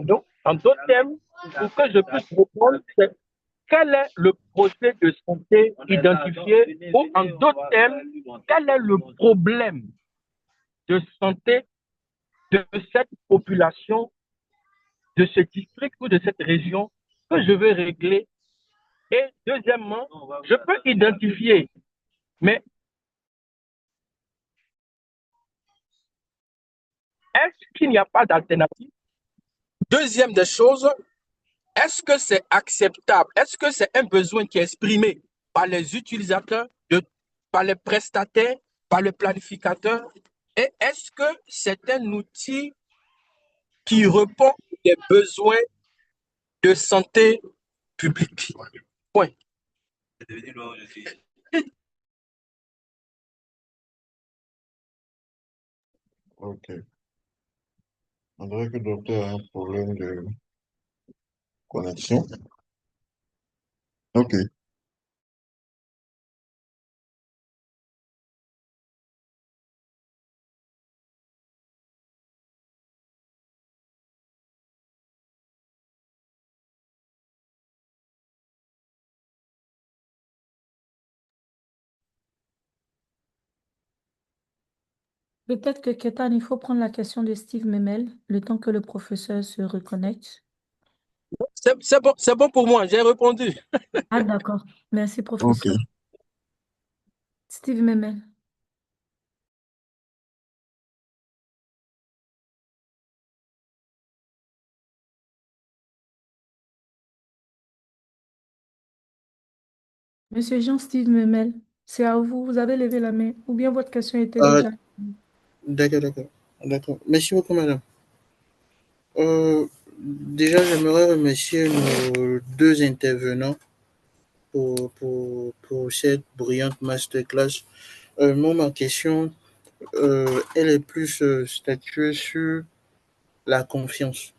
Donc, en d'autres termes, pour que je puisse répondre, c'est quel est le projet de santé identifié ou en d'autres termes, quel est le problème de santé de cette population, de ce district ou de cette région que je veux régler. Et deuxièmement, je peux identifier, mais est-ce qu'il n'y a pas d'alternative? Deuxième des choses, est-ce que c'est acceptable? Est-ce que c'est un besoin qui est exprimé par les utilisateurs, par les prestataires, par le planificateur? Et est-ce que c'est un outil qui répond aux besoins de santé publique? Point. Ok. On dirait que le docteur a un problème de connexion. Ok. Peut-être que Kétan, il faut prendre la question de Steve Memel, le temps que le professeur se reconnecte. C'est bon pour moi, j'ai répondu. Ah, d'accord. Merci, Ok. professeur. Steve Memel. Monsieur Jean-Steve Memel, c'est à vous. Vous avez levé la main. Ou bien votre question était Ah, déjà. d'accord, d'accord. D'accord. Merci beaucoup, madame. Déjà, j'aimerais remercier nos deux intervenants pour cette brillante masterclass. Moi, ma question, elle est plus statuée sur la confiance.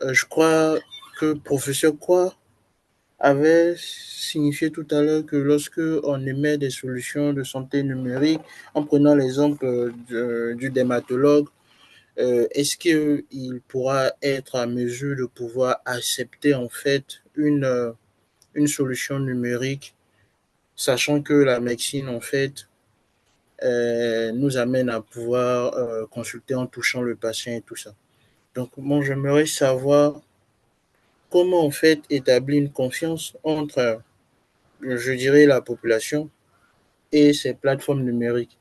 Je crois que professeur Quoi avait signifié tout à l'heure que lorsque on émet des solutions de santé numérique, en prenant l'exemple du dermatologue, est-ce qu'il pourra être à mesure de pouvoir accepter en fait une solution numérique, sachant que la médecine en fait nous amène à pouvoir consulter en touchant le patient et tout ça. Donc moi j'aimerais savoir comment en fait établir une confiance entre, je dirais, la population et ces plateformes numériques.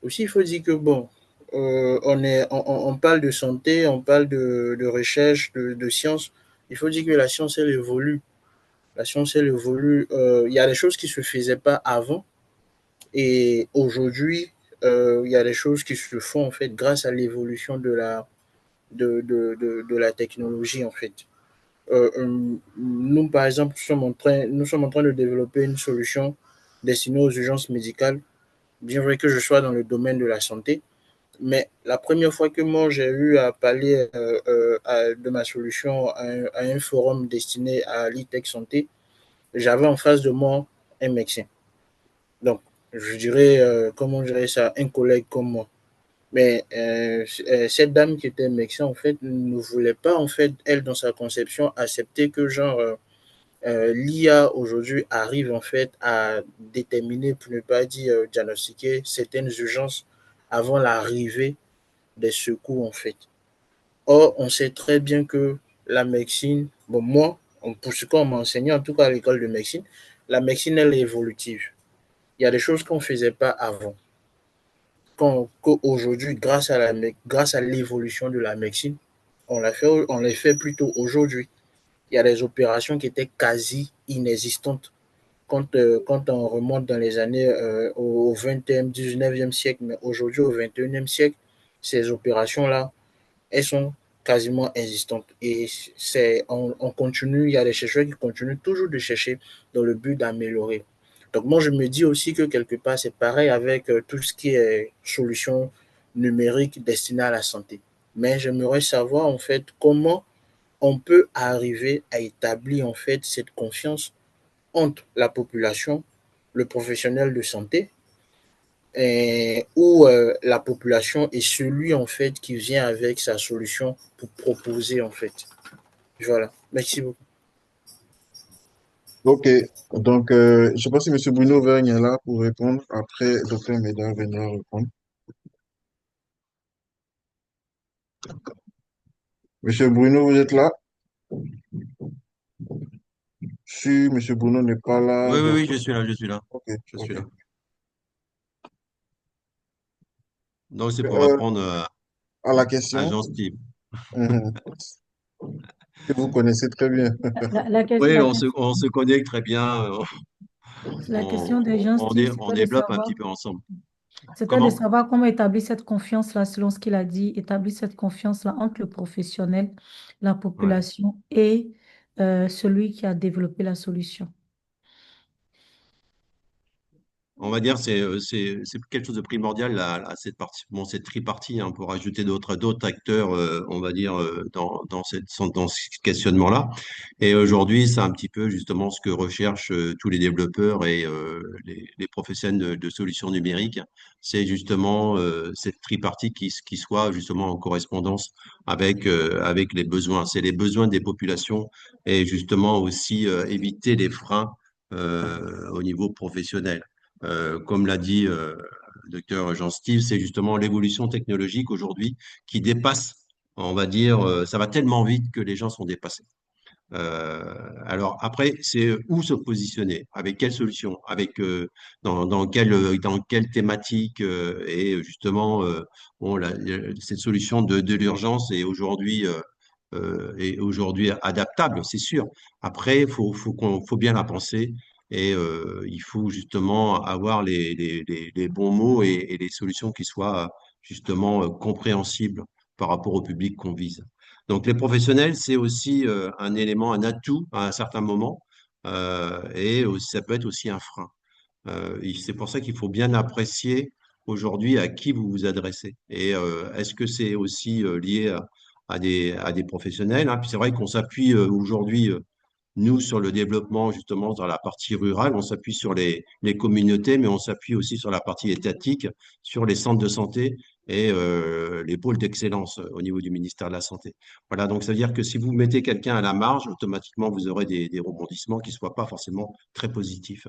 Aussi, il faut dire que bon, on parle de santé, on parle de recherche, de science. Il faut dire que la science, elle évolue. La science, elle évolue. Il y a des choses qui ne se faisaient pas avant. Et aujourd'hui, il y a des choses qui se font, en fait, grâce à l'évolution de la technologie, en fait. Nous, par exemple, nous sommes en train de développer une solution destinée aux urgences médicales, bien vrai que je sois dans le domaine de la santé. Mais la première fois que moi j'ai eu à parler de ma solution à un forum destiné à l'e-tech santé, j'avais en face de moi un médecin. Donc, je dirais, comment je dirais ça, un collègue comme moi. Mais cette dame qui était médecin, en fait, ne voulait pas, en fait, elle, dans sa conception, accepter que, genre, l'IA aujourd'hui arrive, en fait, à déterminer, pour ne pas dire diagnostiquer, certaines urgences avant l'arrivée des secours, en fait. Or, on sait très bien que la médecine, bon, moi, pour ce qu'on m'a enseigné, en tout cas à l'école de médecine, la médecine, elle est évolutive. Il y a des choses qu'on ne faisait pas avant. Qu'aujourd'hui, grâce à l'évolution de la médecine, on les fait plutôt aujourd'hui. Il y a des opérations qui étaient quasi inexistantes quand on remonte dans les années au 20e, 19e siècle, mais aujourd'hui au 21e siècle, ces opérations-là, elles sont quasiment existantes. Et on continue, il y a des chercheurs qui continuent toujours de chercher dans le but d'améliorer. Donc moi, je me dis aussi que quelque part, c'est pareil avec tout ce qui est solution numérique destinée à la santé. Mais j'aimerais savoir en fait comment on peut arriver à établir en fait cette confiance entre la population, le professionnel de santé, où la population est celui en fait qui vient avec sa solution pour proposer en fait. Voilà. Merci beaucoup. Ok, donc je ne sais pas si M. Bruno Vergne est là pour répondre. Après, Dr Médard viendra répondre. Monsieur Bruno, vous êtes là? Si M. Bruno n'est pas là, Oui, oui, donc... oui, je suis là, je suis là. Ok, Je ok. suis là. Donc, c'est pour Euh, répondre à la à question Jean-Steve. mhm, que vous connaissez très bien. Oui, La on se connaît très bien. la question des gens, Steve, On c'était de développe un savoir. petit peu ensemble. C'était de Comment? savoir comment établir cette confiance-là, selon ce qu'il a dit, établir cette confiance-là entre le professionnel, la Ouais. population et celui qui a développé la solution. On va dire c'est quelque chose de primordial cette partie, bon, cette tripartie, hein, pour ajouter d'autres acteurs, on va dire, dans ce questionnement-là. Et aujourd'hui, c'est un petit peu justement ce que recherchent tous les développeurs et les professionnels de solutions numériques. C'est justement cette tripartie qui soit justement en correspondance avec les besoins. C'est les besoins des populations et justement aussi éviter les freins au niveau professionnel. Comme l'a dit docteur Jean-Steve, c'est justement l'évolution technologique aujourd'hui qui dépasse, on va dire, ça va tellement vite que les gens sont dépassés. Alors après, c'est où se positionner, avec quelle solution, dans quelle thématique et justement bon, cette solution de l'urgence est aujourd'hui adaptable, c'est sûr. Après, faut bien la penser Et il faut justement avoir les bons mots et les solutions qui soient justement compréhensibles par rapport au public qu'on vise. Donc les professionnels, c'est aussi un élément, un atout à un certain moment, et ça peut être aussi un frein. C'est pour ça qu'il faut bien apprécier aujourd'hui à qui vous vous adressez. Et est-ce que c'est aussi lié à des professionnels, hein. Puis c'est vrai qu'on s'appuie aujourd'hui, nous, sur le développement justement dans la partie rurale, on s'appuie sur les communautés, mais on s'appuie aussi sur la partie étatique, sur les centres de santé et les pôles d'excellence au niveau du ministère de la Santé. Voilà, donc ça veut dire que si vous mettez quelqu'un à la marge, automatiquement, vous aurez des rebondissements qui ne soient pas forcément très positifs.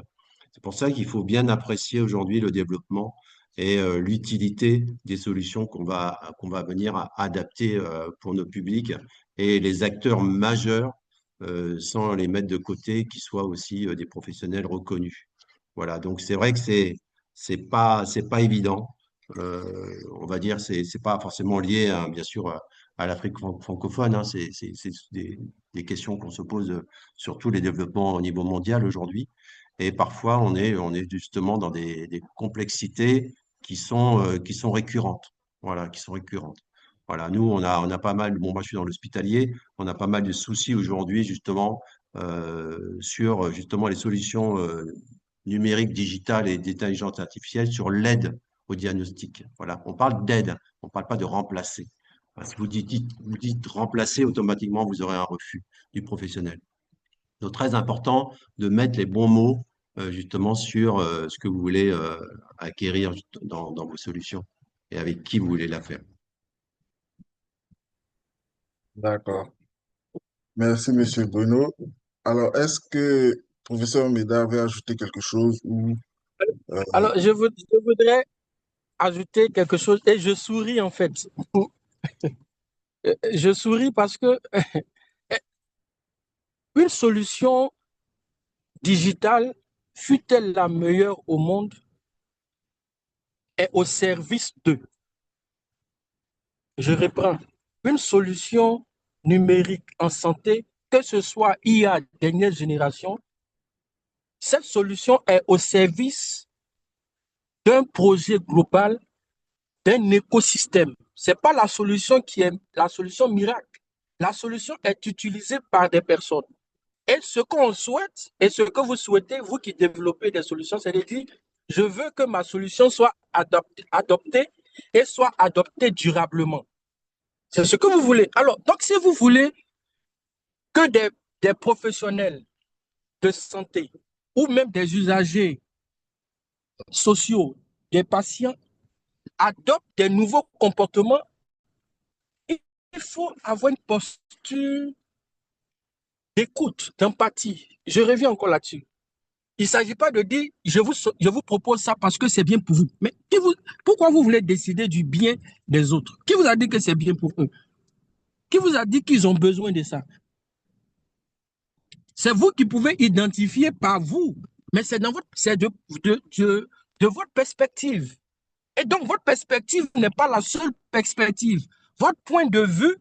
C'est pour ça qu'il faut bien apprécier aujourd'hui le développement et l'utilité des solutions qu'on va venir à adapter pour nos publics et les acteurs majeurs, sans les mettre de côté, qui soient aussi des professionnels reconnus. Voilà, donc c'est vrai que c'est pas évident. On va dire c'est pas forcément lié bien sûr à l'Afrique francophone, hein. C'est des questions qu'on se pose sur tous les développements au niveau mondial aujourd'hui. Et parfois, on est justement dans des complexités qui sont récurrentes. Voilà, qui sont récurrentes. Voilà, nous, on a pas mal, bon, moi je suis dans l'hospitalier, on a pas mal de soucis aujourd'hui justement sur justement les solutions numériques, digitales et d'intelligence artificielle sur l'aide au diagnostic. Voilà, on parle d'aide, on ne parle pas de remplacer. Si vous dites remplacer, automatiquement, vous aurez un refus du professionnel. Donc, très important de mettre les bons mots justement sur ce que vous voulez acquérir dans vos solutions et avec qui vous voulez la faire. D'accord. Merci, Monsieur Bruno. Alors, est-ce que professeur Médard veut ajouter quelque chose ou Alors, je voudrais ajouter quelque chose et je souris en fait. Je souris parce que une solution digitale, fût-elle la meilleure au monde, est au service d'eux. Je reprends. Une solution numérique en santé, que ce soit IA dernière génération, cette solution est au service d'un projet global, d'un écosystème. Ce n'est pas la solution qui est la solution miracle. La solution est utilisée par des personnes. Et ce qu'on souhaite, et ce que vous souhaitez, vous qui développez des solutions, c'est de dire, je veux que ma solution soit adoptée et soit adoptée durablement. C'est ce que vous voulez. Alors, donc si vous voulez que des professionnels de santé ou même des usagers sociaux, des patients, adoptent des nouveaux comportements, il faut avoir une posture d'écoute, d'empathie. Je reviens encore là-dessus. Il ne s'agit pas de dire, je vous propose ça parce que c'est bien pour vous. Mais pourquoi vous voulez décider du bien des autres? Qui vous a dit que c'est bien pour eux? Qui vous a dit qu'ils ont besoin de ça? C'est vous qui pouvez identifier par vous, mais c'est de votre perspective. Et donc, votre perspective n'est pas la seule perspective. Votre point de vue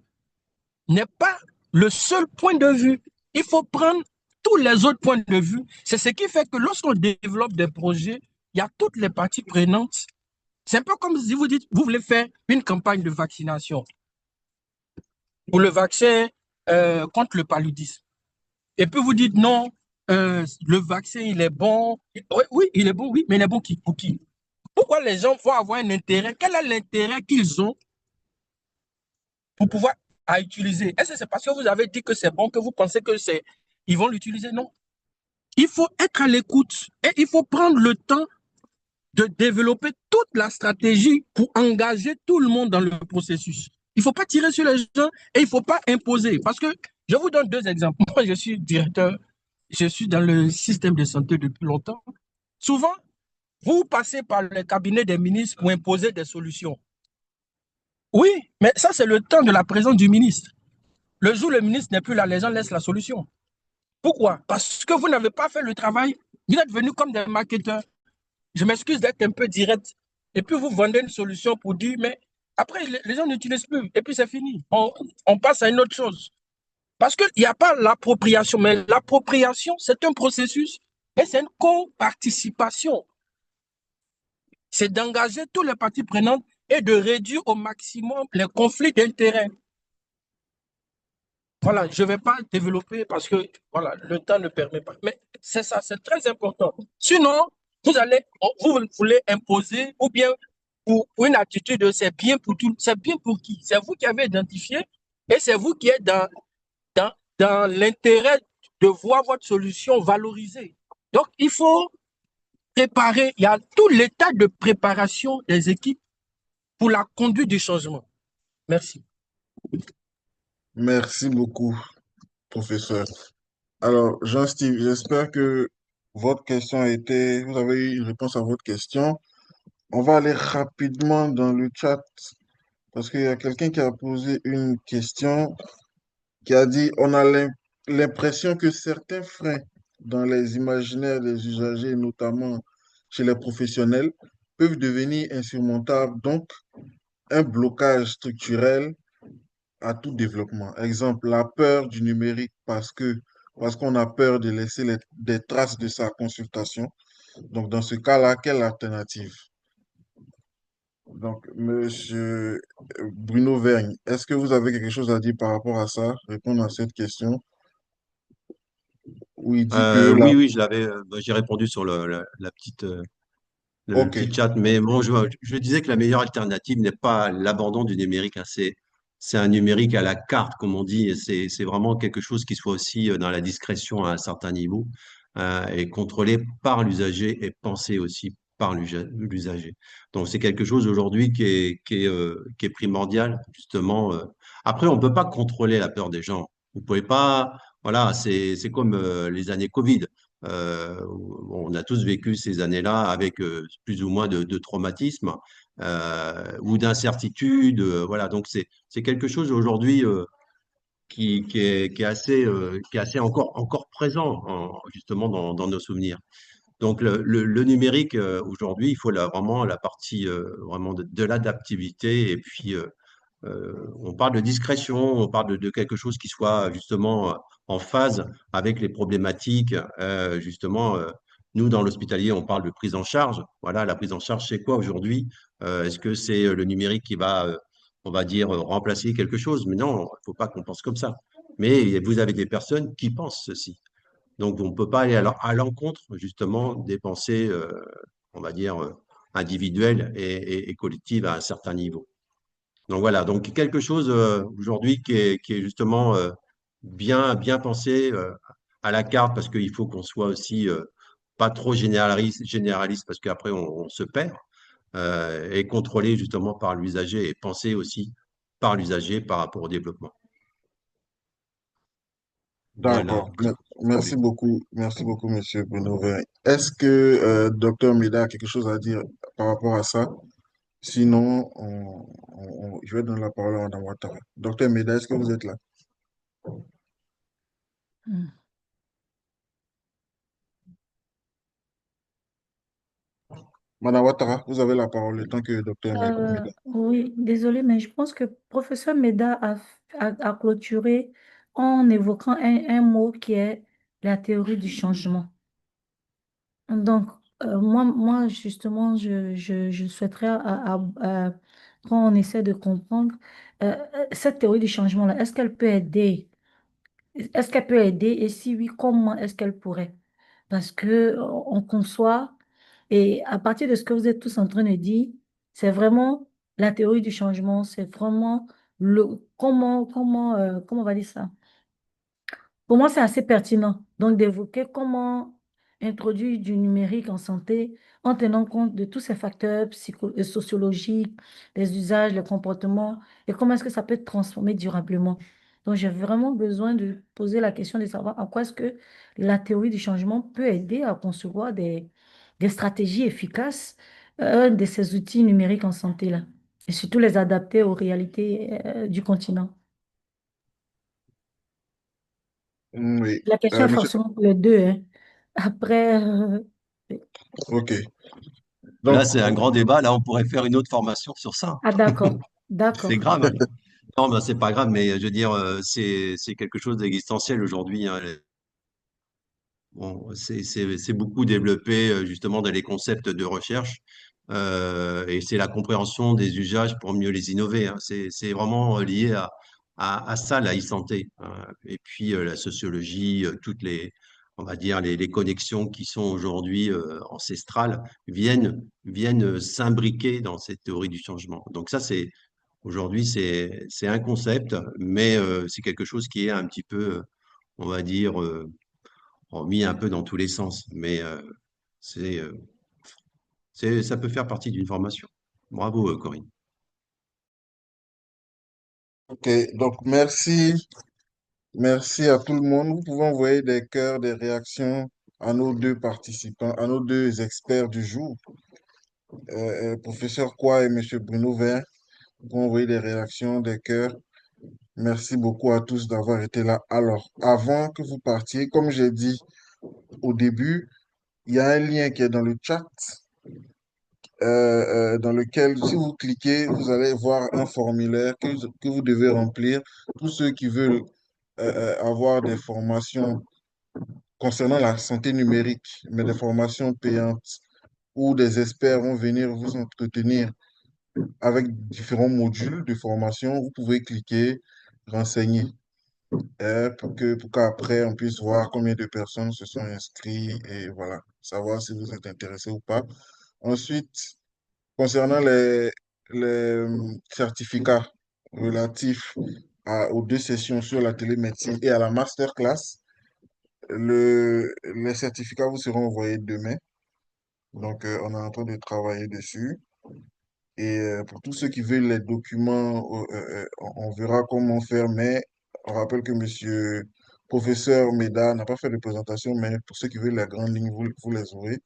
n'est pas le seul point de vue. Il faut prendre tous les autres points de vue. C'est ce qui fait que lorsqu'on développe des projets, il y a toutes les parties prenantes. C'est un peu comme si vous dites, vous voulez faire une campagne de vaccination pour le vaccin contre le paludisme. Et puis vous dites non, le vaccin, il est bon. Oui, il est bon, oui, mais il est bon pour qui? Pourquoi les gens vont avoir un intérêt? Quel est l'intérêt qu'ils ont pour pouvoir utiliser? Est-ce que c'est parce que vous avez dit que c'est bon que vous pensez que ils vont l'utiliser? Non. Il faut être à l'écoute et il faut prendre le temps de développer toute la stratégie pour engager tout le monde dans le processus. Il ne faut pas tirer sur les gens et il ne faut pas imposer. Parce que je vous donne deux exemples. Moi, je suis directeur, je suis dans le système de santé depuis longtemps. Souvent, vous passez par le cabinet des ministres pour imposer des solutions. Oui, mais ça, c'est le temps de la présence du ministre. Le jour où le ministre n'est plus là, les gens laissent la solution. Pourquoi? Parce que vous n'avez pas fait le travail. Vous êtes venus comme des marketeurs. Je m'excuse d'être un peu direct. Et puis, vous vendez une solution pour dire, mais après, les gens n'utilisent plus. Et puis, c'est fini. On passe à une autre chose. Parce qu'il n'y a pas l'appropriation. Mais l'appropriation, c'est un processus Et c'est une coparticipation. C'est d'engager toutes les parties prenantes et de réduire au maximum les conflits d'intérêts. Voilà, je ne vais pas développer parce que voilà, le temps ne permet pas. Mais c'est ça, c'est très important. Sinon, vous voulez imposer ou bien pour une attitude de c'est bien pour tout, c'est bien pour qui? C'est vous qui avez identifié et c'est vous qui êtes dans l'intérêt de voir votre solution valorisée. Donc, il faut préparer, il y a tout l'état de préparation des équipes pour la conduite du changement. Merci. Merci beaucoup, professeur. Alors, Jean-Steve, j'espère que votre question a été, vous avez eu une réponse à votre question. On va aller rapidement dans le chat parce qu'il y a quelqu'un qui a posé une question qui a dit, on a l'impression que certains freins dans les imaginaires des usagers, notamment chez les professionnels, peuvent devenir insurmontables, donc un blocage structurel à tout développement. Exemple, la peur du numérique parce qu'on a peur de laisser des traces de sa consultation. Donc, dans ce cas-là, quelle alternative? Donc, Monsieur Bruno Vergne, est-ce que vous avez quelque chose à dire par rapport à ça, répondre à cette question, où il dit que la... Oui, j'ai répondu sur la petite, le Ok, petit chat, mais bon, je disais que la meilleure alternative n'est pas l'abandon du numérique, hein, c'est un numérique à la carte, comme on dit, et c'est vraiment quelque chose qui soit aussi dans la discrétion à un certain niveau, et contrôlé par l'usager et pensé aussi par l'usager. Donc c'est quelque chose aujourd'hui qui est primordial, justement. Après, on ne peut pas contrôler la peur des gens. Vous pouvez pas, voilà, c'est comme les années Covid. On a tous vécu ces années-là avec plus ou moins de traumatisme ou d'incertitude. Voilà, donc c'est quelque chose aujourd'hui qui est assez encore présent justement dans nos souvenirs. Donc le numérique aujourd'hui, il faut vraiment la partie vraiment de l'adaptivité et puis on parle de discrétion, on parle de quelque chose qui soit justement en phase avec les problématiques. Justement, nous, dans l'hospitalier, on parle de prise en charge. Voilà, la prise en charge, c'est quoi aujourd'hui? Est-ce que c'est le numérique qui va, on va dire, remplacer quelque chose? Mais non, il ne faut pas qu'on pense comme ça. Mais vous avez des personnes qui pensent ceci. Donc, on ne peut pas aller à l'encontre, justement, des pensées, on va dire, individuelles et collectives à un certain niveau. Donc voilà, donc quelque chose aujourd'hui qui est justement bien pensé à la carte parce qu'il faut qu'on soit aussi pas trop généraliste parce qu'après on se perd et contrôlé justement par l'usager et pensé aussi par l'usager par rapport au développement. Voilà. d'accord. Merci beaucoup, Monsieur Bruno Vergne. Est-ce que Dr Meda a quelque chose à dire par rapport à ça? Sinon, je vais donner la parole à Madame Ouattara. Docteur Meda, est-ce que vous êtes là? Hmm. Madame Ouattara, vous avez la parole le temps que Docteur Meda. Oui, désolé, mais je pense que professeur Meda a clôturé en évoquant un mot qui est la théorie du changement. Donc, moi justement, je souhaiterais, quand on essaie de comprendre cette théorie du changement-là, est-ce qu'elle peut aider? Est-ce qu'elle peut aider? Et si oui, comment est-ce qu'elle pourrait? Parce que on conçoit, et à partir de ce que vous êtes tous en train de dire, c'est vraiment la théorie du changement, c'est vraiment comment on va dire ça? Pour moi, c'est assez pertinent donc d'évoquer comment introduire du numérique en santé en tenant compte de tous ces facteurs sociologiques, les usages, les comportements et comment est-ce que ça peut être transformé durablement. Donc, j'ai vraiment besoin de poser la question de savoir en quoi est-ce que la théorie du changement peut aider à concevoir des stratégies efficaces, de ces outils numériques en santé-là, et surtout les adapter aux réalités, du continent. Oui. La question est Monsieur... forcément pour les deux, hein. Après, Ok. Là, Donc, c'est un grand débat. Là, on pourrait faire une autre formation sur ça. ah d'accord, C'est d'accord. grave, hein. Non, ben, c'est pas grave, mais je veux dire, c'est quelque chose d'existentiel aujourd'hui, hein. bon, c'est beaucoup développé justement dans les concepts de recherche et c'est la compréhension des usages pour mieux les innover, hein. C'est vraiment lié à ça, la e-santé. Et puis la sociologie, toutes les, on va dire, les connexions qui sont aujourd'hui ancestrales viennent s'imbriquer dans cette théorie du changement. Donc ça, aujourd'hui, c'est un concept, mais c'est quelque chose qui est un petit peu, on va dire, mis un peu dans tous les sens. Mais c'est, euh, ça peut faire partie d'une formation. Bravo, Corinne. Ok, donc merci à tout le monde. Vous pouvez envoyer des cœurs, des réactions à nos deux participants, à nos deux experts du jour, professeur Kwa et monsieur Bruno Vert. Vous pouvez envoyer des réactions, des cœurs. Merci beaucoup à tous d'avoir été là. Alors, avant que vous partiez, comme j'ai dit au début, il y a un lien qui est dans le chat, dans lequel, si vous cliquez, vous allez voir un formulaire que vous devez remplir. Tous ceux qui veulent avoir des formations concernant la santé numérique, mais des formations payantes, où des experts vont venir vous entretenir avec différents modules de formation, vous pouvez cliquer renseigner pour qu'après on puisse voir combien de personnes se sont inscrites et voilà, savoir si vous êtes intéressé ou pas. Ensuite, concernant les certificats relatifs aux deux sessions sur la télémédecine et à la masterclass, les certificats vous seront envoyés demain. Donc, on est en train de travailler dessus. Et pour tous ceux qui veulent les documents, on verra comment faire, mais on rappelle que monsieur professeur Meda n'a pas fait de présentation, mais pour ceux qui veulent la grande ligne, vous les aurez.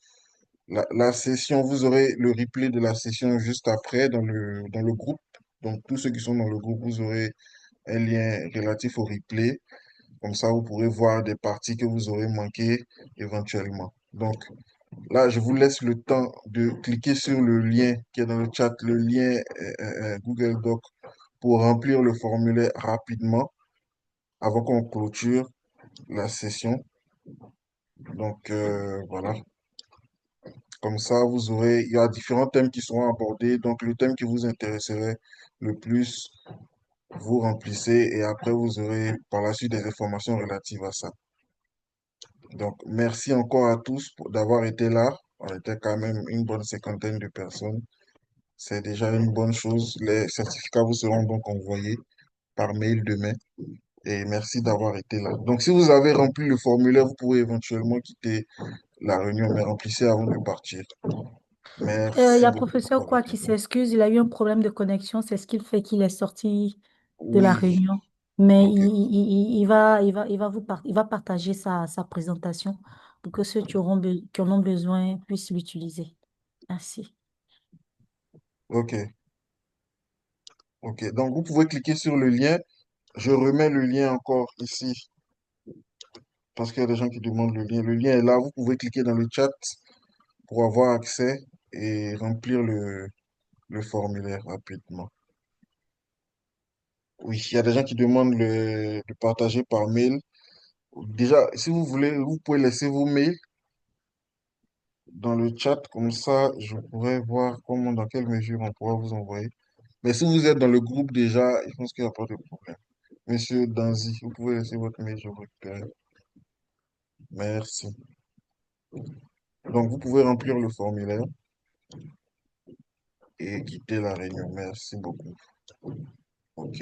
La session, vous aurez le replay de la session juste après dans le groupe. Donc, tous ceux qui sont dans le groupe, vous aurez un lien relatif au replay. Comme ça, vous pourrez voir des parties que vous aurez manquées éventuellement. Donc, là, je vous laisse le temps de cliquer sur le lien qui est dans le chat, le lien Google Doc pour remplir le formulaire rapidement avant qu'on clôture la session. Donc, voilà. Comme ça, vous aurez, il y a différents thèmes qui seront abordés. Donc, le thème qui vous intéresserait le plus, vous remplissez et après, vous aurez par la suite des informations relatives à ça. Donc, merci encore à tous d'avoir été là. On était quand même une bonne cinquantaine de personnes. C'est déjà une bonne chose. Les certificats vous seront donc envoyés par mail demain. Et merci d'avoir été là. Donc, si vous avez rempli le formulaire, vous pouvez éventuellement quitter la réunion, mais remplissez avant de partir. Il y Merci a beaucoup. professeur quoi qui s'excuse, il a eu un problème de connexion, c'est ce qui fait qu'il est sorti de la Oui, réunion. Mais ok, il va partager sa présentation pour que ceux qui en ont besoin puissent l'utiliser. Merci. ok, ok. Donc, vous pouvez cliquer sur le lien. Je remets le lien encore ici parce qu'il y a des gens qui demandent le lien. Le lien est là. Vous pouvez cliquer dans le chat pour avoir accès et remplir le formulaire rapidement. Oui, il y a des gens qui demandent de partager par mail. Déjà, si vous voulez, vous pouvez laisser vos mails dans le chat, comme ça, je pourrais voir comment, dans quelle mesure on pourra vous envoyer. Mais si vous êtes dans le groupe déjà, je pense qu'il n'y a pas de problème. Monsieur Danzi, vous pouvez laisser votre mail, je vous récupère. Merci. Donc, vous pouvez remplir le formulaire et quitter la réunion. Merci beaucoup. OK.